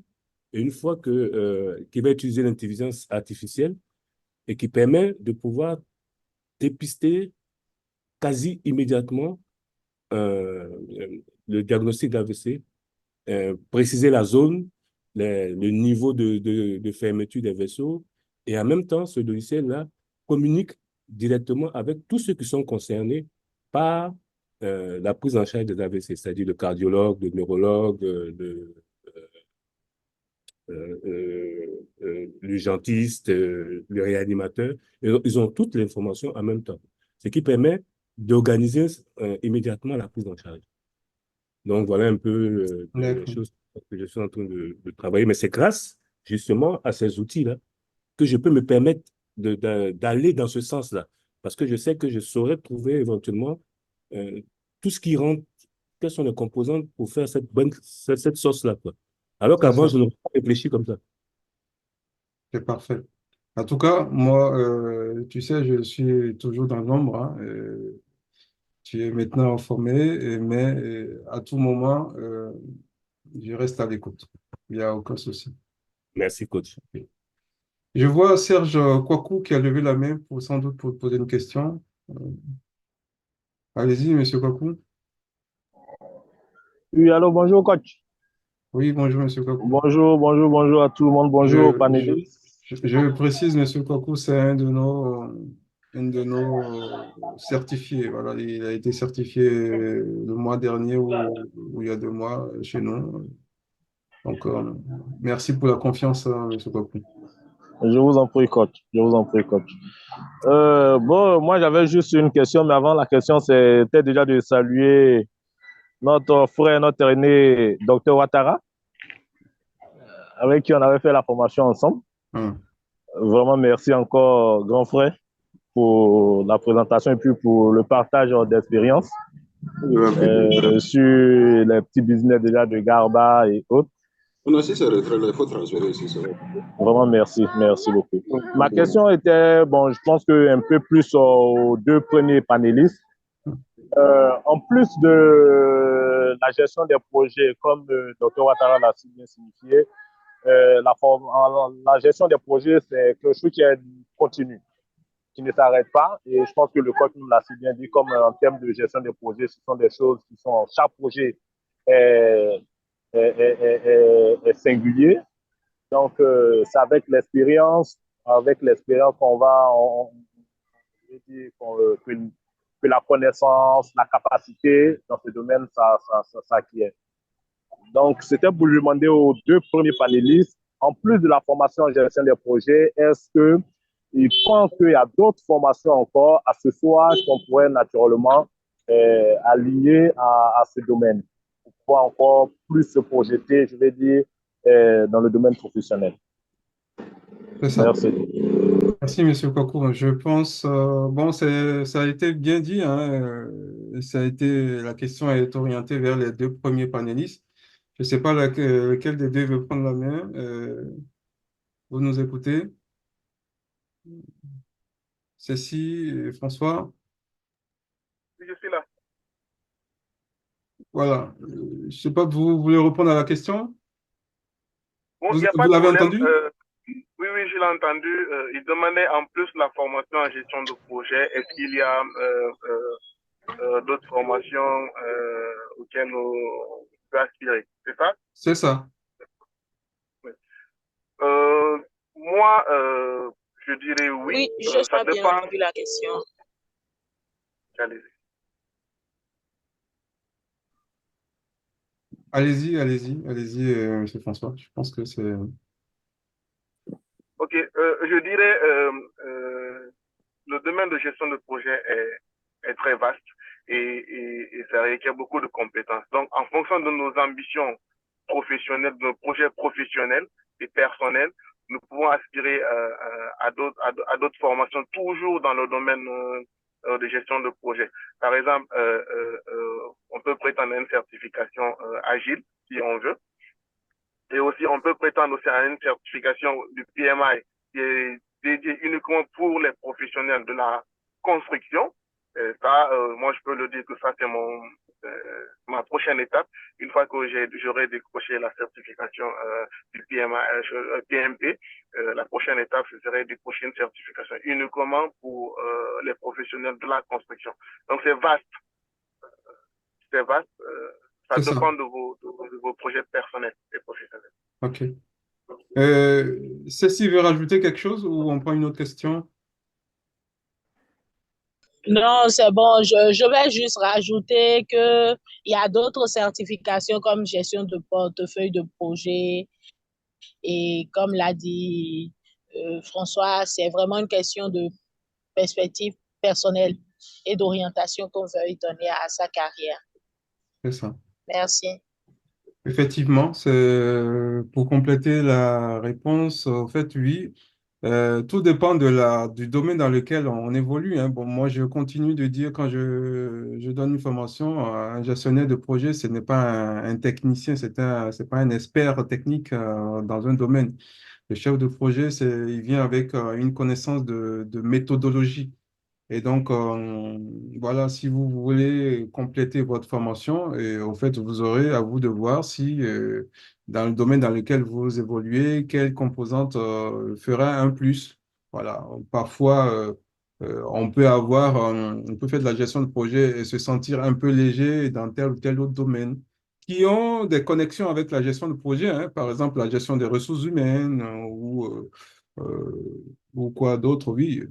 et une fois qui va utiliser l'intelligence artificielle et qui permet de pouvoir dépister quasi immédiatement le diagnostic d'AVC, préciser la zone, le niveau de fermeture des vaisseaux, et en même temps, ce logiciel-là communique directement avec tous ceux qui sont concernés par la prise en charge des AVC, c'est-à-dire le cardiologue, le neurologue, l'urgentiste, le réanimateur. Ils ont toute l'information en même temps, ce qui permet d'organiser immédiatement la prise en charge. Donc, voilà un peu les D'accord. choses que je suis en train de travailler. Mais c'est grâce justement à ces outils-là que je peux me permettre d'aller dans ce sens-là. Parce que je sais que je saurais trouver éventuellement euh, tout ce qui rentre, quelles sont les composantes pour faire cette sauce-là, quoi. Alors C'est qu'avant, ça. je n'aurais pas réfléchi comme ça. C'est parfait. En tout cas, moi, tu sais, je suis toujours dans l'ombre, hein. Tu es maintenant formé, mais à tout moment, je reste à l'écoute. Il n'y a aucun souci. Merci, coach. Je vois Serge Kouakou qui a levé la main pour sans doute pour poser une question. Euh, Allez-y, Monsieur Kouakou. Oui, alors bonjour coach. Oui, bonjour, Monsieur Kouakou. Bonjour à tout le monde, bonjour aux Je, je, panélistes. je précise, Monsieur Kouakou, c'est un de nos certifiés. Voilà, il a été certifié le mois dernier ou il y a 2 mois chez nous. Donc, merci pour la confiance, Monsieur Kouakou. Je vous en prie coach, je vous en prie coach. Bon, moi j'avais juste une question, mais avant la question, c'était déjà de saluer notre frère, notre aîné, Docteur Ouattara, avec qui on avait fait la formation ensemble. Hum. Vraiment merci encore, grand frère, pour la présentation et puis pour le partage d'expérience sur les petits business déjà de Garba et autres. Non, si c'est retrait, il faut transférer aussi ça. Vraiment, merci beaucoup. Ma question était, bon, je pense qu'un peu plus aux deux premiers panélistes. En plus de la gestion des projets, comme le Dr Ouattara l'a si bien signifié, la gestion des projets, c'est quelque chose qui est continu, qui ne s'arrête pas. Et je pense que le coach nous l'a si bien dit, comme en termes de gestion des projets, ce sont des choses qui sont, chaque projet est, est singulier. Donc, c'est avec l'expérience qu'on va, je veux dire, que la connaissance, la capacité dans ce domaine, ça s'acquiert. Donc, c'était pour lui demander aux deux premiers panélistes, en plus de la formation en gestion des projets, est-ce qu'ils pensent qu'il y a d'autres formations encore à ce soir qu'on pourrait naturellement aligner à ce domaine pour pouvoir encore plus se projeter, je vais dire, dans le domaine professionnel. C'est ça. Merci. Merci, Monsieur Kouakou. Je pense, bon, ça a été bien dit, hein, la question est orientée vers les deux premiers panélistes. Je ne sais pas lequel des deux veut prendre la main. Vous nous écoutez? Cécile et François? Oui, je suis là. Voilà. Je ne sais pas, vous voulez répondre à la question? Bon, il Vous, n'y a pas vous de l'avez problème. entendu? Oui, oui, je l'ai entendu. Il demandait en plus la formation en gestion de projet. Est-ce qu'il y a d'autres formations auxquelles on peut aspirer? C'est ça? C'est ça. Oui. Moi, je dirais oui. Oui, je n'ai Ça pas bien dépend. entendu la question. Allez-y. Allez-y, Monsieur François. Je pense que c'est... Ok, je dirais le domaine de gestion de projet est très vaste et ça requiert beaucoup de compétences. Donc, en fonction de nos ambitions professionnelles, de nos projets professionnels et personnels, nous pouvons aspirer à d'autres formations, toujours dans le domaine de gestion de projet. Par exemple, on peut prétendre à une certification agile, si on veut. Et aussi, on peut prétendre aussi à une certification du PMI qui est dédiée uniquement pour les professionnels de la construction. Moi, je peux le dire que ça, c'est ma prochaine étape. Une fois que j'aurai décroché la certification du PMP, la prochaine étape, ce serait décrocher une certification uniquement pour les professionnels de la construction. Donc, c'est vaste. C'est vaste. Ça C'est ça. dépend de vos projets personnels et professionnels. OK. Cécile veut rajouter quelque chose ou on prend une autre question? Non, c'est bon. Je vais juste rajouter qu'il y a d'autres certifications comme gestion de portefeuille de projet. Et comme l'a dit François, c'est vraiment une question de perspective personnelle et d'orientation qu'on veut y donner à sa carrière. C'est ça. Merci. Effectivement, pour compléter la réponse, en fait, oui. Tout dépend du domaine dans lequel on évolue, hein. Bon, moi, je continue de dire quand je donne une formation, un gestionnaire de projet, ce n'est pas un technicien, c'est pas un expert technique dans un domaine. Le chef de projet, il vient avec une connaissance de méthodologie. Et donc, voilà, si vous voulez compléter votre formation, et au fait, vous aurez à vous de voir si, dans le domaine dans lequel vous évoluez, quelle composante fera un plus. Voilà, parfois, on peut faire de la gestion de projet et se sentir un peu léger dans tel ou tel autre domaine qui ont des connexions avec la gestion de projet, hein, par exemple la gestion des ressources humaines ou quoi d'autre, oui.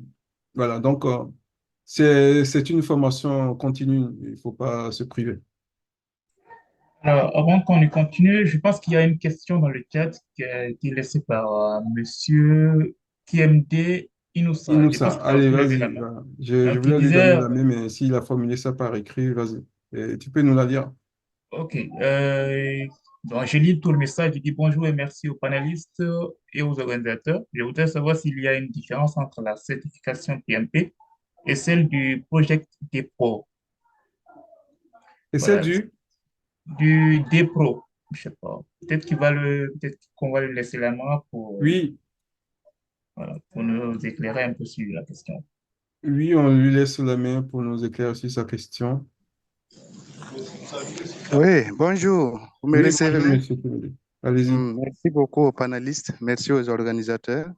Voilà, donc, c'est une formation continue, il ne faut pas se priver. Alors, avant qu'on ne continue, je pense qu'il y a une question dans le chat qui est laissée par Monsieur TMD Inoussa. Je pense Inoussa, qu'il a allez, aussi levé la vas-y. main. Voilà. Je Donc, il voulais lui donner disait, la main, mais s'il a formulé ça par écrit, vas-y. Et tu peux nous la dire. OK, donc je lis tout le message. Je dis bonjour et merci aux panélistes et aux organisateurs. Je voudrais savoir s'il y a une différence entre la certification PMP et celle du Project DPRO. Et c'est Voilà, du DPRO. Je sais pas. Peut-être qu'on va lui laisser la main Oui, voilà, pour nous éclairer un peu sur la question. oui, on lui laisse la main pour nous éclaircir sa question. Oui, bonjour. Vous me Oui, bonjour, recevez? monsieur Kennedy. Allez-y. Merci beaucoup aux panélistes, merci aux organisateurs.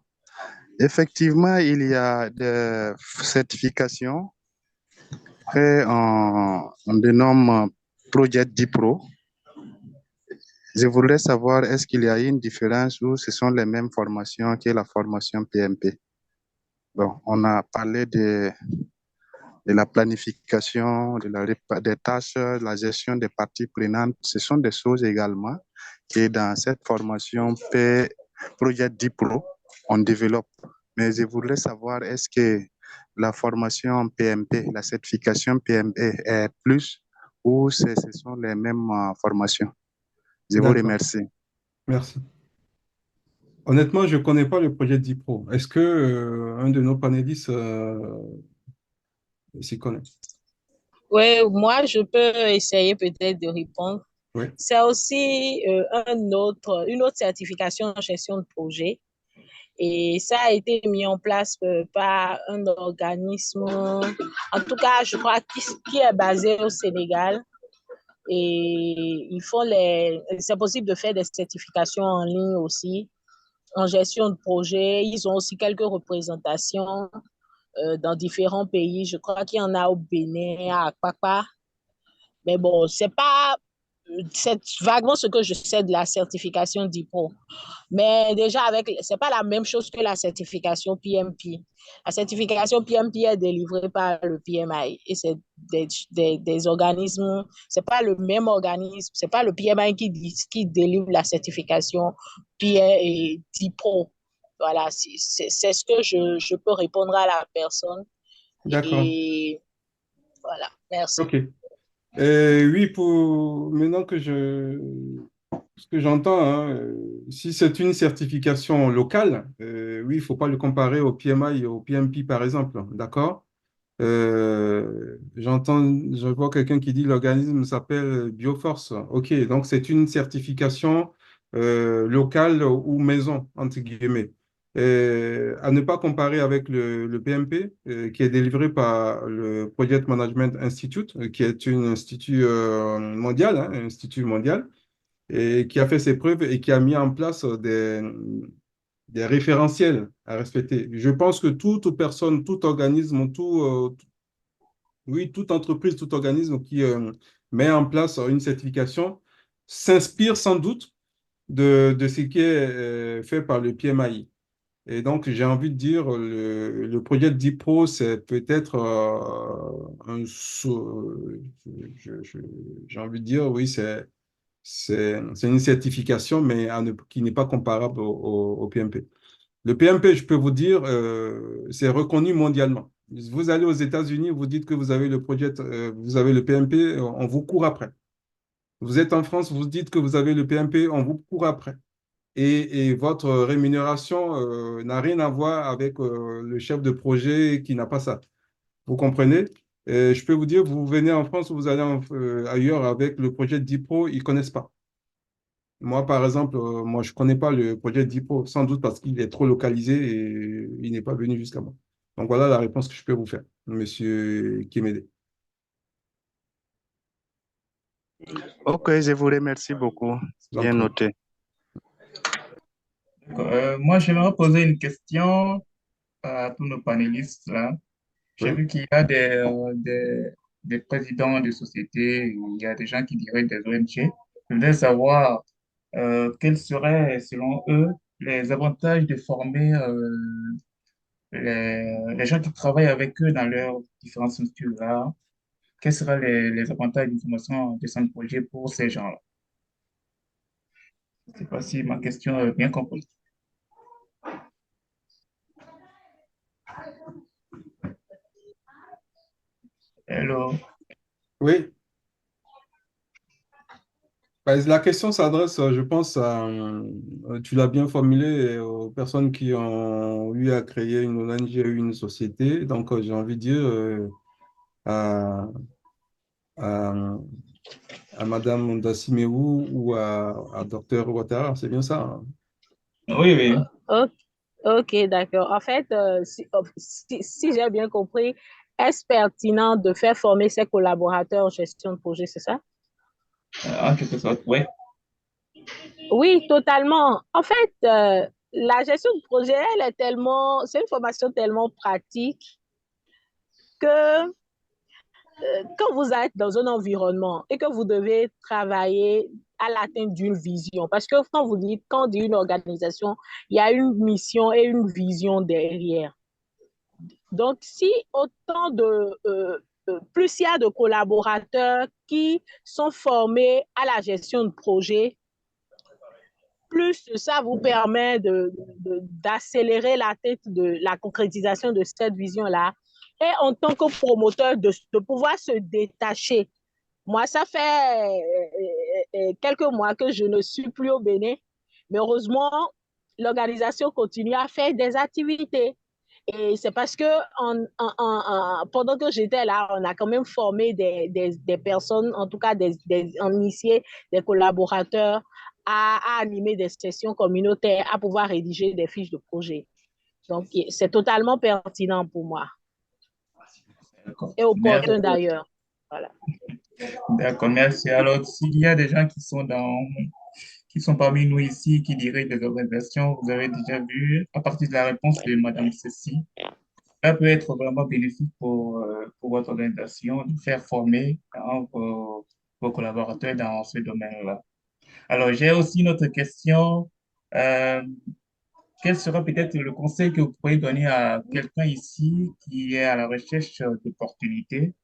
Effectivement, il y a des certifications qu'on dénomme Project DPRO. Je voudrais savoir, est-ce qu'il y a une différence ou ce sont les mêmes formations que la formation PMP? Bon, on a parlé de la planification, des tâches, de la gestion des parties prenantes. Ce sont des choses également que dans cette formation Projet DIPRO, on développe. Mais je voudrais savoir, est-ce que la formation PMP, la certification PMP est plus ou ce sont les mêmes formations? Je vous D'accord, remercie. merci. Honnêtement, je ne connais pas le projet DIPRO. Est-ce que un de nos panélistes s'y connaît? Oui, moi, je peux essayer peut-être de répondre. Oui, C'est aussi une autre certification en gestion de projet. Et ça a été mis en place par un organisme, en tout cas, je crois, qui est basé au Sénégal. Et c'est possible de faire des certifications en ligne aussi, en gestion de projet. Ils ont aussi quelques représentations dans différents pays. Je crois qu'il y en a au Bénin, à Akpakpa. Mais bon, c'est vaguement ce que je sais de la certification DIPRO. Mais déjà, c'est pas la même chose que la certification PMP. La certification PMP est délivrée par le PMI et c'est des organismes, c'est pas le même organisme, c'est pas le PMI qui délivre la certification et DIPRO. Voilà, c'est ce que je peux répondre à la personne. d'accord. Et voilà, merci. OK. Oui, pour maintenant que ce que j'entends, hein, si c'est une certification locale, oui, il ne faut pas le comparer au PMI et au PMP, par exemple. D'accord? Je vois quelqu'un qui dit l'organisme s'appelle Bioforce. OK, donc c'est une certification locale ou maison, entre guillemets. À ne pas comparer avec le PMP, qui est délivré par le Project Management Institute, qui est un institut mondial, hein, un institut mondial, et qui a fait ses preuves et qui a mis en place des référentiels à respecter. Je pense que toute personne, tout organisme, oui, toute entreprise, tout organisme qui met en place une certification s'inspire sans doute de ce qui est fait par le PMI. Et donc, j'ai envie de dire, le projet de DIPRO, c'est peut-être j'ai envie de dire, oui, c'est une certification, mais qui n'est pas comparable au PMP. Le PMP, je peux vous dire, c'est reconnu mondialement. Vous allez aux États-Unis, vous dites que vous avez vous avez le PMP, on vous court après. Vous êtes en France, vous dites que vous avez le PMP, on vous court après. Et votre rémunération n'a rien à voir avec le chef de projet qui n'a pas ça. Vous comprenez? Et je peux vous dire, vous venez en France ou vous allez ailleurs avec le projet DIPRO, ils ne connaissent pas. Moi, par exemple, moi, je ne connais pas le projet DIPO, sans doute parce qu'il est trop localisé et il n'est pas venu jusqu'à moi. Donc, voilà la réponse que je peux vous faire, Monsieur Kimédé. Ok, je vous remercie beaucoup. Je vous en Bien prie. noté. Moi, j'aimerais poser une question à tous nos panélistes là. J'ai Oui. vu qu'il y a des présidents de sociétés, il y a des gens qui diraient des ONG. Je voudrais savoir quels seraient, selon eux, les avantages de former les gens qui travaillent avec eux dans leurs différentes structures là. Quels seraient les avantages d'une formation en gestion de projet pour ces gens-là? Je ne sais pas si ma question est bien comprise. Hello. Oui. Ben, la question s'adresse, je pense, tu l'as bien formulé, aux personnes qui ont eu à créer une ONG, une société. Donc, j'ai envie de dire à, à, à Madame Dassimeou ou à Docteur Ouattara, c'est bien ça, hein? Oui, oui. Ok, ok, d'accord. En fait, si j'ai bien compris, est-ce pertinent de faire former ses collaborateurs en gestion de projet, c'est ça? En quelque sorte, oui. Oui, totalement. En fait, la gestion de projet, c'est une formation tellement pratique que quand vous êtes dans un environnement et que vous devez travailler à l'atteinte d'une vision. Parce que quand on dit une organisation, il y a une mission et une vision derrière. Donc, si autant plus il y a de collaborateurs qui sont formés à la gestion de projet, plus ça vous permet d'accélérer l'atteinte de la concrétisation de cette vision-là. Et en tant que promoteur, de pouvoir se détacher. Moi, ça fait quelques mois que je ne suis plus au Bénin, mais heureusement, l'organisation continue à faire des activités. Et c'est parce que pendant que j'étais là, on a quand même formé des personnes, en tout cas on initié des collaborateurs à animer des sessions communautaires, à pouvoir rédiger des fiches de projet. Donc, c'est totalement pertinent pour moi et opportun d'ailleurs. Voilà. D'accord, merci. Alors, s'il y a des gens qui sont parmi nous ici, qui dirigent des organisations, vous avez déjà vu, à partir de la réponse de Madame Cécile, ça peut être vraiment bénéfique pour votre organisation de faire former vos collaborateurs dans ce domaine-là. Alors, j'ai aussi une autre question. Euh, Quel sera peut-être le conseil que vous pourriez donner à quelqu'un ici qui est à la recherche d'opportunités,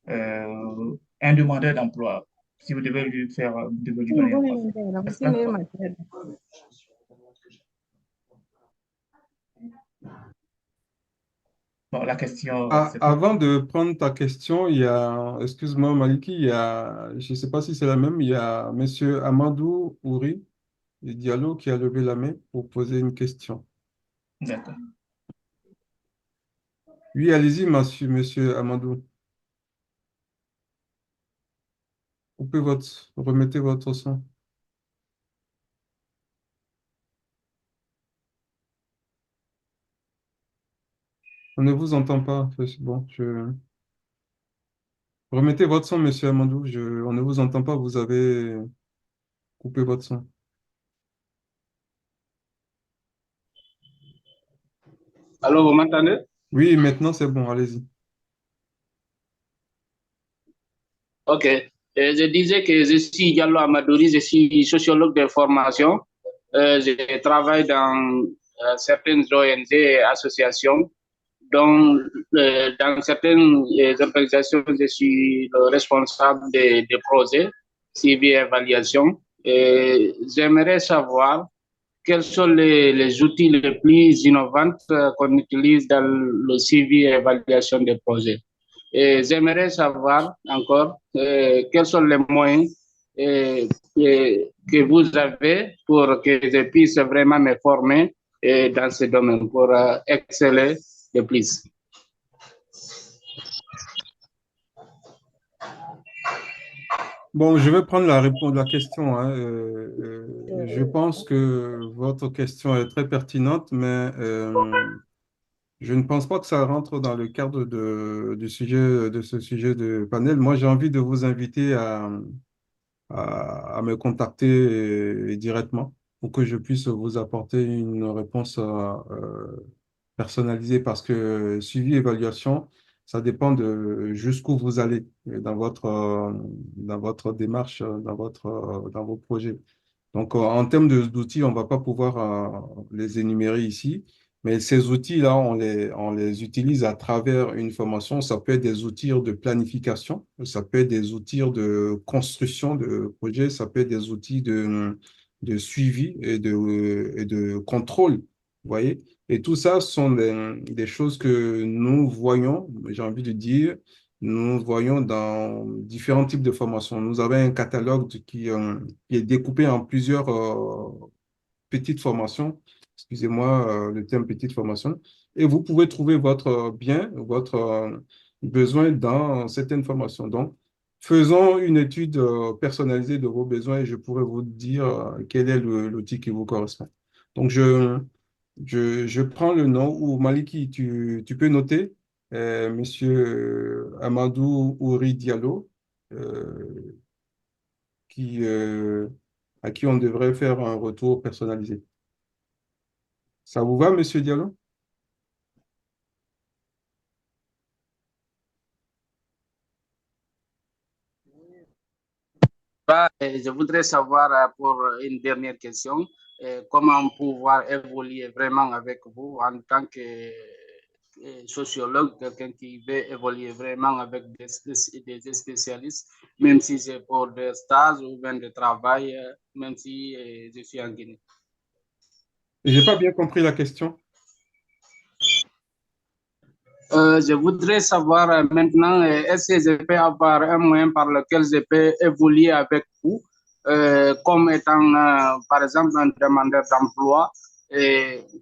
un demandeur d'emploi, si vous devez vous devez lui donner un conseil? Est-ce que- Bon, la question, c'est quoi? Avant de prendre ta question, il y a, excuse-moi Maliki, il y a, je ne sais pas si c'est la même, il y a Monsieur Amadou Ouri Diallo qui a levé la main pour poser une question. D'accord. Oui, allez-y, monsieur Amadou. Remettez votre son. On ne vous entend pas. C'est bon, remettez votre son, monsieur Amadou. On ne vous entend pas. Vous avez coupé votre son. Alors, vous m'entendez? Oui, maintenant c'est bon. Allez-y. Ok. Je disais que je suis Diallo Amadouri, je suis sociologue de formation. Je travaille dans certaines ONG et associations. Donc, dans certaines organisations, je suis le responsable des projets, suivi et évaluation. Et j'aimerais savoir quels sont les outils les plus innovants qu'on utilise dans le suivi et évaluation des projets. Et j'aimerais savoir encore quels sont les moyens que vous avez pour que je puisse vraiment me former dans ce domaine, pour exceller de plus. Bon, je vais prendre la question, hein. Je pense que votre question est très pertinente, mais je ne pense pas que ça rentre dans le cadre de ce sujet de panel. Moi, j'ai envie de vous inviter à me contacter directement pour que je puisse vous apporter une réponse personnalisée parce que suivi évaluation, ça dépend de jusqu'où vous allez dans votre démarche, dans vos projets. Donc, en termes d'outils, on ne va pas pouvoir les énumérer ici, mais ces outils-là, on les utilise à travers une formation. Ça peut être des outils de planification, ça peut être des outils de construction de projets, ça peut être des outils de suivi et de contrôle, vous voyez? Et tout ça sont des choses que nous voyons, j'ai envie de dire, nous voyons dans différents types de formations. Nous avons un catalogue qui est découpé en plusieurs petites formations. Excusez-moi le terme petite formation. Et vous pouvez trouver votre bien, votre besoin dans certaines formations. Donc, faisons une étude personnalisée de vos besoins et je pourrai vous dire quel est l'outil qui vous correspond. Donc, je prends le nom, ou Maliki, tu peux noter, Monsieur Amadou Ouri Diallo, euh, qui, à qui on devrait faire un retour personnalisé. Ça vous va, Monsieur Diallo? Je voudrais savoir pour une dernière question, comment pouvoir évoluer vraiment avec vous en tant que sociologue, quelqu'un qui veut évoluer vraiment avec des spécialistes, même si c'est pour des stages ou bien de travail, même si je suis en Guinée. J'ai pas bien compris la question. Je voudrais savoir maintenant, est-ce que je peux avoir un moyen par lequel je peux évoluer avec vous, comme étant, par exemple, un demandeur d'emploi,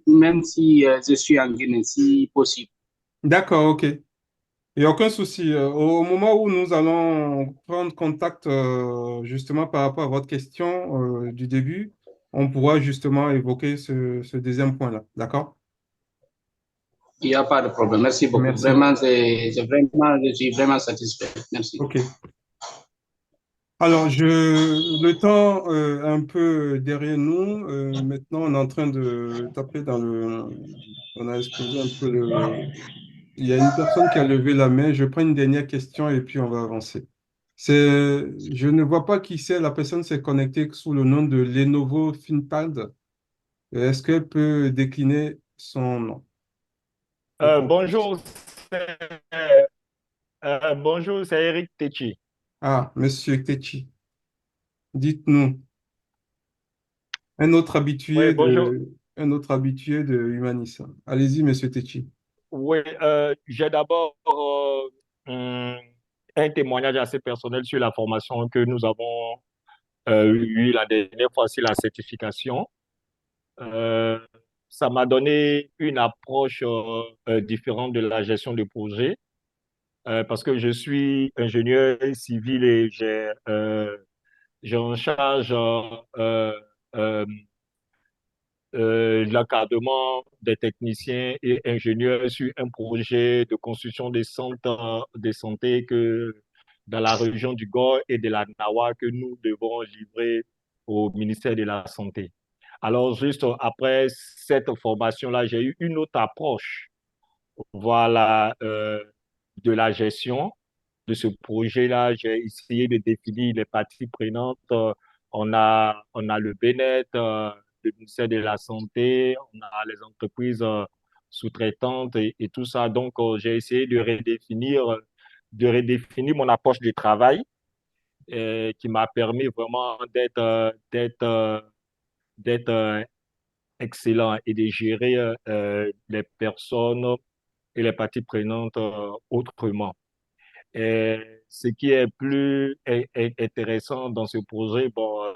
même si je suis en Guinée, si possible. D'accord, ok. Il n'y a aucun souci. Au moment où nous allons prendre contact justement par rapport à votre question du début, on pourra justement évoquer ce deuxième point-là. D'accord? Il n'y a pas de problème. Merci beaucoup. Merci. Vraiment, je suis vraiment satisfait. Merci. Ok. Alors, le temps un peu derrière nous. Maintenant, on est en train de taper dans le. On a exposé un peu le. Il y a une personne qui a levé la main. Je prends une dernière question et puis on va avancer. Je ne vois pas qui c'est. La personne s'est connectée sous le nom de Lenovo ThinkPad. Est-ce qu'elle peut décliner son nom? Pour qu'on puisse- Bonjour, bonjour, c'est Eric Techi. Ah, Monsieur Techi, dites-nous, Oui, bonjour. un autre habitué de Humanis. Allez-y, Monsieur Techi. Oui, j'ai d'abord un témoignage assez personnel sur la formation que nous avons eue la dernière fois sur la certification. Euh, Ça m'a donné une approche différente de la gestion de projet parce que je suis ingénieur civil et j'ai en charge euh, l'encadrement des techniciens et ingénieurs sur un projet de construction des centres de santé dans la région du Gore et de la Nawa que nous devons livrer au ministère de la Santé. Alors, juste après cette formation-là, j'ai eu une autre approche, voilà, de la gestion de ce projet-là. J'ai essayé de définir les parties prenantes. On a le BNET, le ministère de la Santé, on a les entreprises sous-traitantes et tout ça. Donc, j'ai essayé de redéfinir mon approche du travail qui m'a permis vraiment d'être excellent et de gérer les personnes et les parties prenantes autrement. Et ce qui est plus intéressant dans ce projet, bon,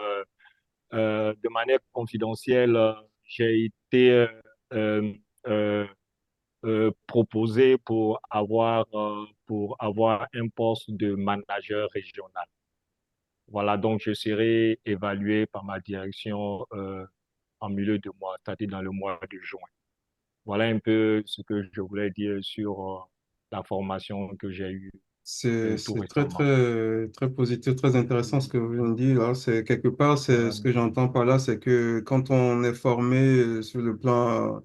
de manière confidentielle, j'ai été euh, euh, proposé pour avoir un poste de manager régional. Voilà, donc je serai évalué par ma direction en milieu de mois, c'est-à-dire dans le mois de juin. Voilà un peu ce que je voulais dire sur la formation que j'ai eue tout C'est très, récemment. très, très positif, très intéressant ce que vous venez de dire là. C'est quelque part, c'est Voilà. ce que j'entends par là, c'est que quand on est formé sur le plan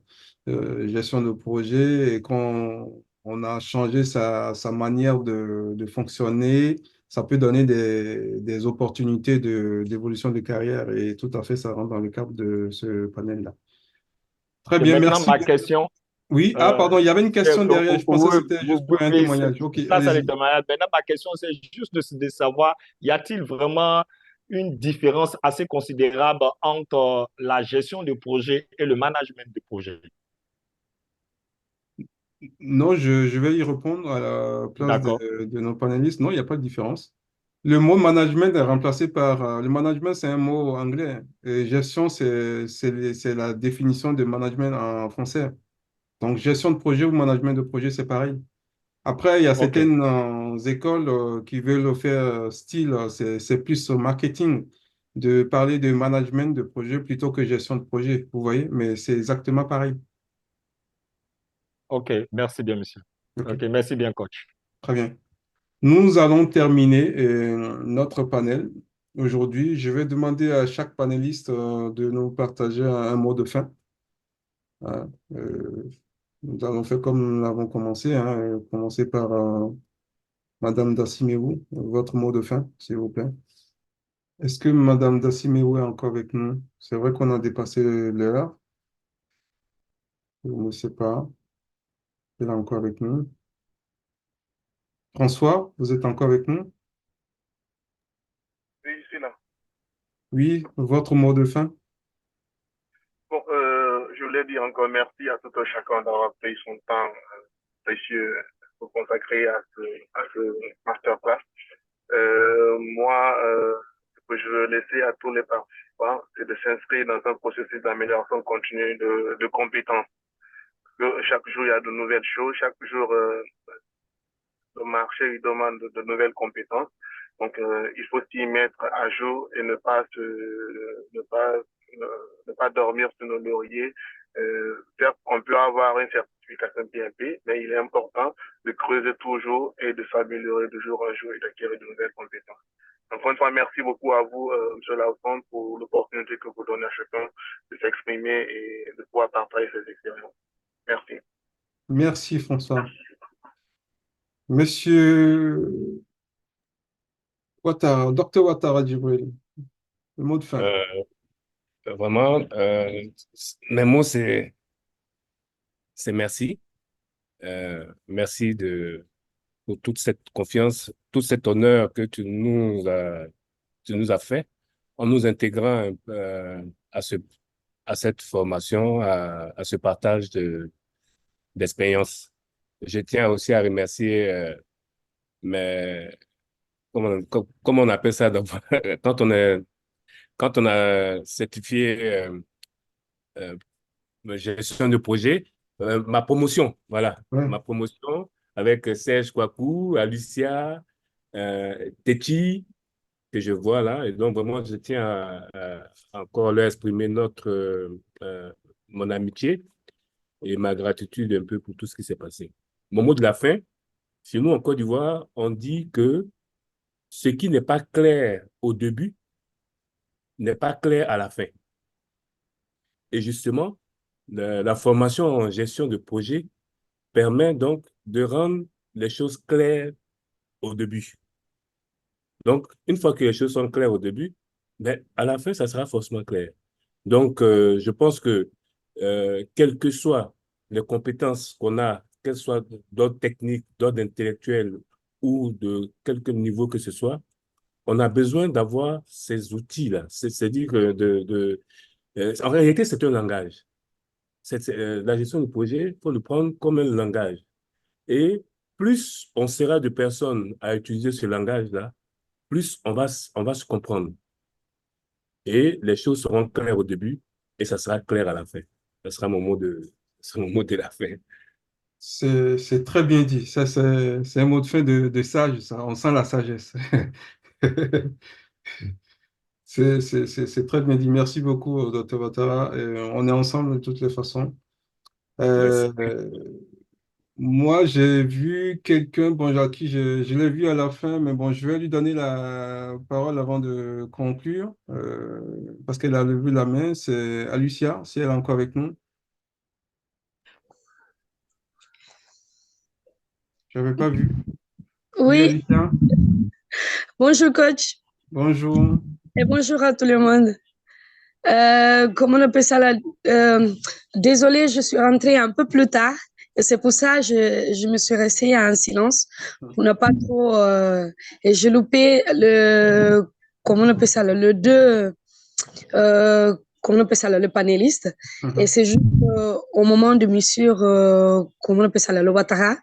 gestion de projet et qu'on on a changé sa manière de fonctionner, ça peut donner des opportunités d'évolution de carrière et tout à fait, ça rentre dans le cadre de ce panel-là. Très Et bien, maintenant, merci. ma question, Oui, ah euh, pardon, il y avait une question derrière, je pensais que oui, c'était juste pour un oui, témoignage. Ok, ça, c'est les allez-y. témoignages. Maintenant, ma question, c'est juste de savoir, y a-t-il vraiment une différence assez considérable entre la gestion de projet et le management de projet? Non, je vais y répondre à la place D'accord. de nos panélistes. Non, il n'y a pas de différence. Le mot management est remplacé par... le management, c'est un mot anglais. Et gestion, c'est la définition de management en français. Donc, gestion de projet ou management de projet, c'est pareil. Après, il y a OK. certaines écoles qui veulent faire style, c'est plus au marketing, de parler de management de projet plutôt que gestion de projet, vous voyez, mais c'est exactement pareil. OK. Merci bien, monsieur. OK, OK. Merci bien, coach. très bien. Nous allons terminer notre panel aujourd'hui. Je vais demander à chaque panéliste de nous partager un mot de fin. Hein. Nous allons faire comme nous l'avons commencé, hein, commencer par Madame Dassimeou, votre mot de fin, s'il vous plaît. Est-ce que Madame Dassimeou est encore avec nous? C'est vrai qu'on a dépassé l'heure. Je ne sais pas. Elle est encore avec nous. François, vous êtes encore avec nous? Oui, je suis là. Oui, votre mot de fin? Bon, je voulais dire encore merci à tout un chacun d'avoir pris son temps précieux pour consacrer à ce masterclass. Moi, ce que je veux laisser à tous les participants, c'est de s'inscrire dans un processus d'amélioration continue de compétences. Que chaque jour, il y a de nouvelles choses. Chaque jour, le marché il demande de nouvelles compétences. Donc, il faut s'y mettre à jour et ne pas dormir sur nos lauriers. Certes, on peut avoir une certification PMP, mais il est important de creuser toujours et de s'améliorer de jour en jour et d'acquérir de nouvelles compétences. Encore une fois, merci beaucoup à vous, M. Lawson, pour l'opportunité que vous donnez à chacun de s'exprimer et de pouvoir partager ses expériences. Merci. Merci, François. Monsieur Ouattara, Docteur Ouattara Djibril, le mot de fin. Vraiment, mes mots, c'est merci. Merci pour toute cette confiance, tout cet honneur que tu nous as fait en nous intégrant à cette formation, à ce partage d'expérience. Je tiens aussi à remercier mes, comment on appelle ça quand on a certifié euh, gestion de projet, ma promotion, voilà, Ouais. ma promotion avec Serge Kouakou, Alicia, Techi, que je vois là. Et donc, vraiment, je tiens à encore leur exprimer mon amitié et ma gratitude un peu pour tout ce qui s'est passé. Mon mot de la fin, chez nous en Côte d'Ivoire, on dit que ce qui n'est pas clair au début n'est pas clair à la fin. Et justement, la formation en gestion de projet permet donc de rendre les choses claires au début. Donc, une fois que les choses sont claires au début, ben, à la fin, ça sera forcément clair. Donc, je pense que quelles que soient les compétences qu'on a, qu'elles soient d'ordre technique, d'ordre intellectuel ou de quelque niveau que ce soit, on a besoin d'avoir ces outils-là. C'est-à-dire que en réalité, c'est un langage. La gestion du projet, il faut le prendre comme un langage. Et plus on sera de personnes à utiliser ce langage-là, plus on va se comprendre. Et les choses seront claires au début et ça sera clair à la fin. Ça sera mon mot de la fin. C'est très bien dit. Ça, c'est un mot de fin de sage, ça. On sent la sagesse. C'est très bien dit. Merci beaucoup, Dr. Ouattara. On est ensemble de toutes les façons. Merci. Euh, Moi, j'ai vu quelqu'un, bon, à qui je l'ai vu à la fin, mais bon, je vais lui donner la parole avant de conclure, parce qu'elle a levé la main. C'est Alicia, si elle est encore avec nous. Je n'avais pas vu. Oui, Oui, Alicia, bonjour coach bonjour. et bonjour à tout le monde. Comment on appelle ça là? Désolée, je suis rentrée un peu plus tard et c'est pour ça que je me suis restée en silence pour ne pas trop. Et j'ai loupé comment on appelle ça là, le deux, comment on appelle ça là, le panéliste. Et c'est juste au moment de monsieur, comment on appelle ça là, le Ouattara,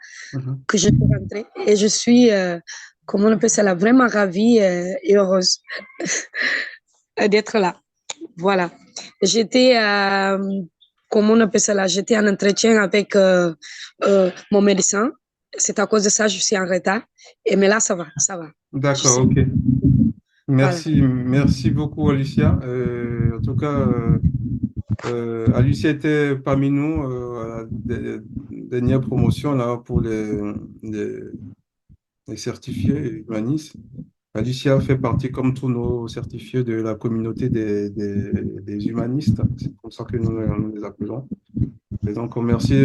que je suis rentrée et je suis, comment on appelle ça là, vraiment ravie et heureuse d'être là. Voilà. J'étais, comment on appelle ça là, j'étais en entretien avec mon médecin. C'est à cause de ça que je suis en retard. Mais là, ça va, ça va. D'accord, ok. Merci, merci beaucoup, Alicia. En tout cas, Alicia était parmi nous à la dernière promotion là, pour les certifiés humanistes. Alicia fait partie, comme tous nos certifiés, de la communauté des humanistes. C'est comme ça que nous les appelons. Et donc, merci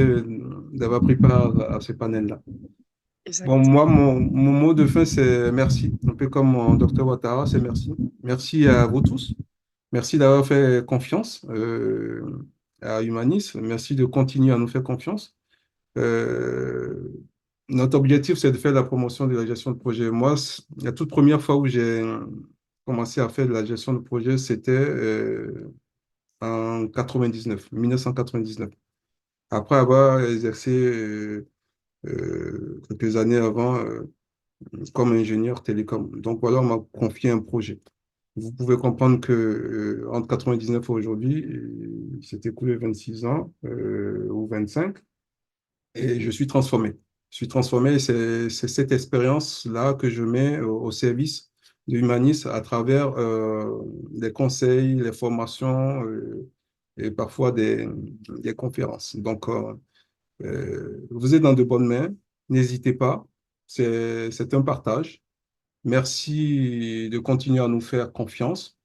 d'avoir pris part à ce panel-là. Exact. Bon, moi, mon mot de fin, c'est merci. Un peu comme mon docteur Ouattara, c'est merci. Merci à vous tous. Merci d'avoir fait confiance à Humanis. Merci de continuer à nous faire confiance. Euh, Notre objectif, c'est de faire la promotion de la gestion de projet. Moi, la toute première fois où j'ai commencé à faire de la gestion de projet, c'était en 1999. Après avoir exercé quelques années avant comme ingénieur télécom. Donc voilà, on m'a confié un projet. Vous pouvez comprendre que entre 99 et aujourd'hui, il s'est écoulé 26 ans ou 25 et je suis transformé. Je suis transformé et c'est cette expérience-là que je mets au service de Humanis à travers les conseils, les formations et parfois des conférences. Donc, vous êtes dans de bonnes mains. N'hésitez pas. C'est un partage. Merci de continuer à nous faire confiance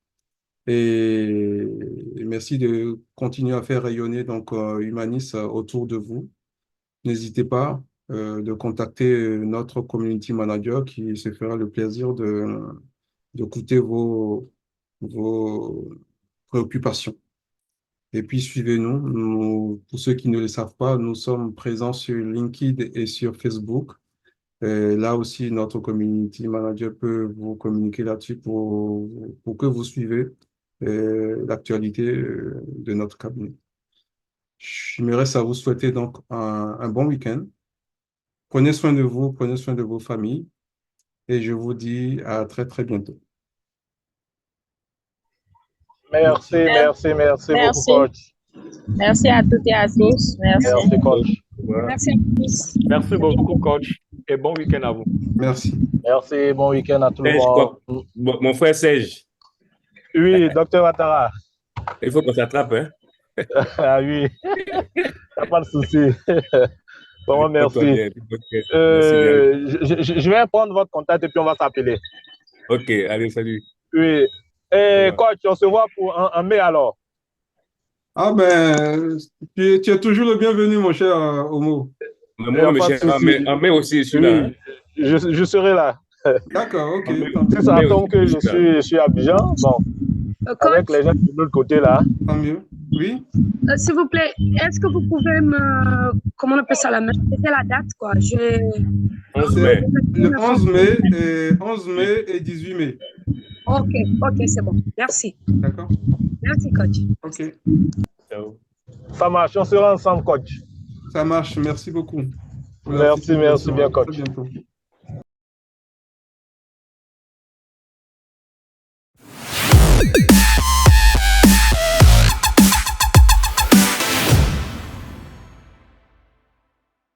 et merci de continuer à faire rayonner donc Humanis autour de vous. N'hésitez pas de contacter notre community manager qui se fera le plaisir d'écouter vos préoccupations. Et puis suivez-nous. Pour ceux qui ne le savent pas, nous sommes présents sur LinkedIn et sur Facebook. Là aussi, notre community manager peut vous communiquer là-dessus pour que vous suivez l'actualité de notre cabinet. Je me reste à vous souhaiter donc un bon week-end. Prenez soin de vous, prenez soin de vos familles et je vous dis à très, très bientôt. Merci beaucoup, Merci. coach. Merci à toutes et à tous. Merci. Merci, coach. Merci à tous. Merci beaucoup, coach, et bon week-end à vous. Merci. Merci, bon week-end à tout le monde. Mon frère Serge, Oui, docteur Ouattara. il faut qu'on s'attrape, hein? Ah oui, pas de souci. Bon, merci. Merci bien. Je vais prendre votre contact et puis on va s'appeler. Ok, allez, salut. Oui. Et coach, on se voit pour un mai alors. Ah ben, tu es toujours le bienvenu, mon cher Homo. Mais moi, en mai aussi, je suis là. Je serai là. D'accord, ok. Si ça tombe que je suis à Abidjan, bon, avec les gens de l'autre côté là. Tant mieux. Oui. S'il vous plaît, est-ce que vous pouvez comment on appelle ça, me répéter la date, quoi? 11 mai. Le 11 mai et 18 mai. Ok, c'est bon. Merci. D'accord. Merci, coach. Ok. Ciao. Ça marche, on sera ensemble, coach. Ça marche, merci beaucoup. Merci bien, coach. À bientôt.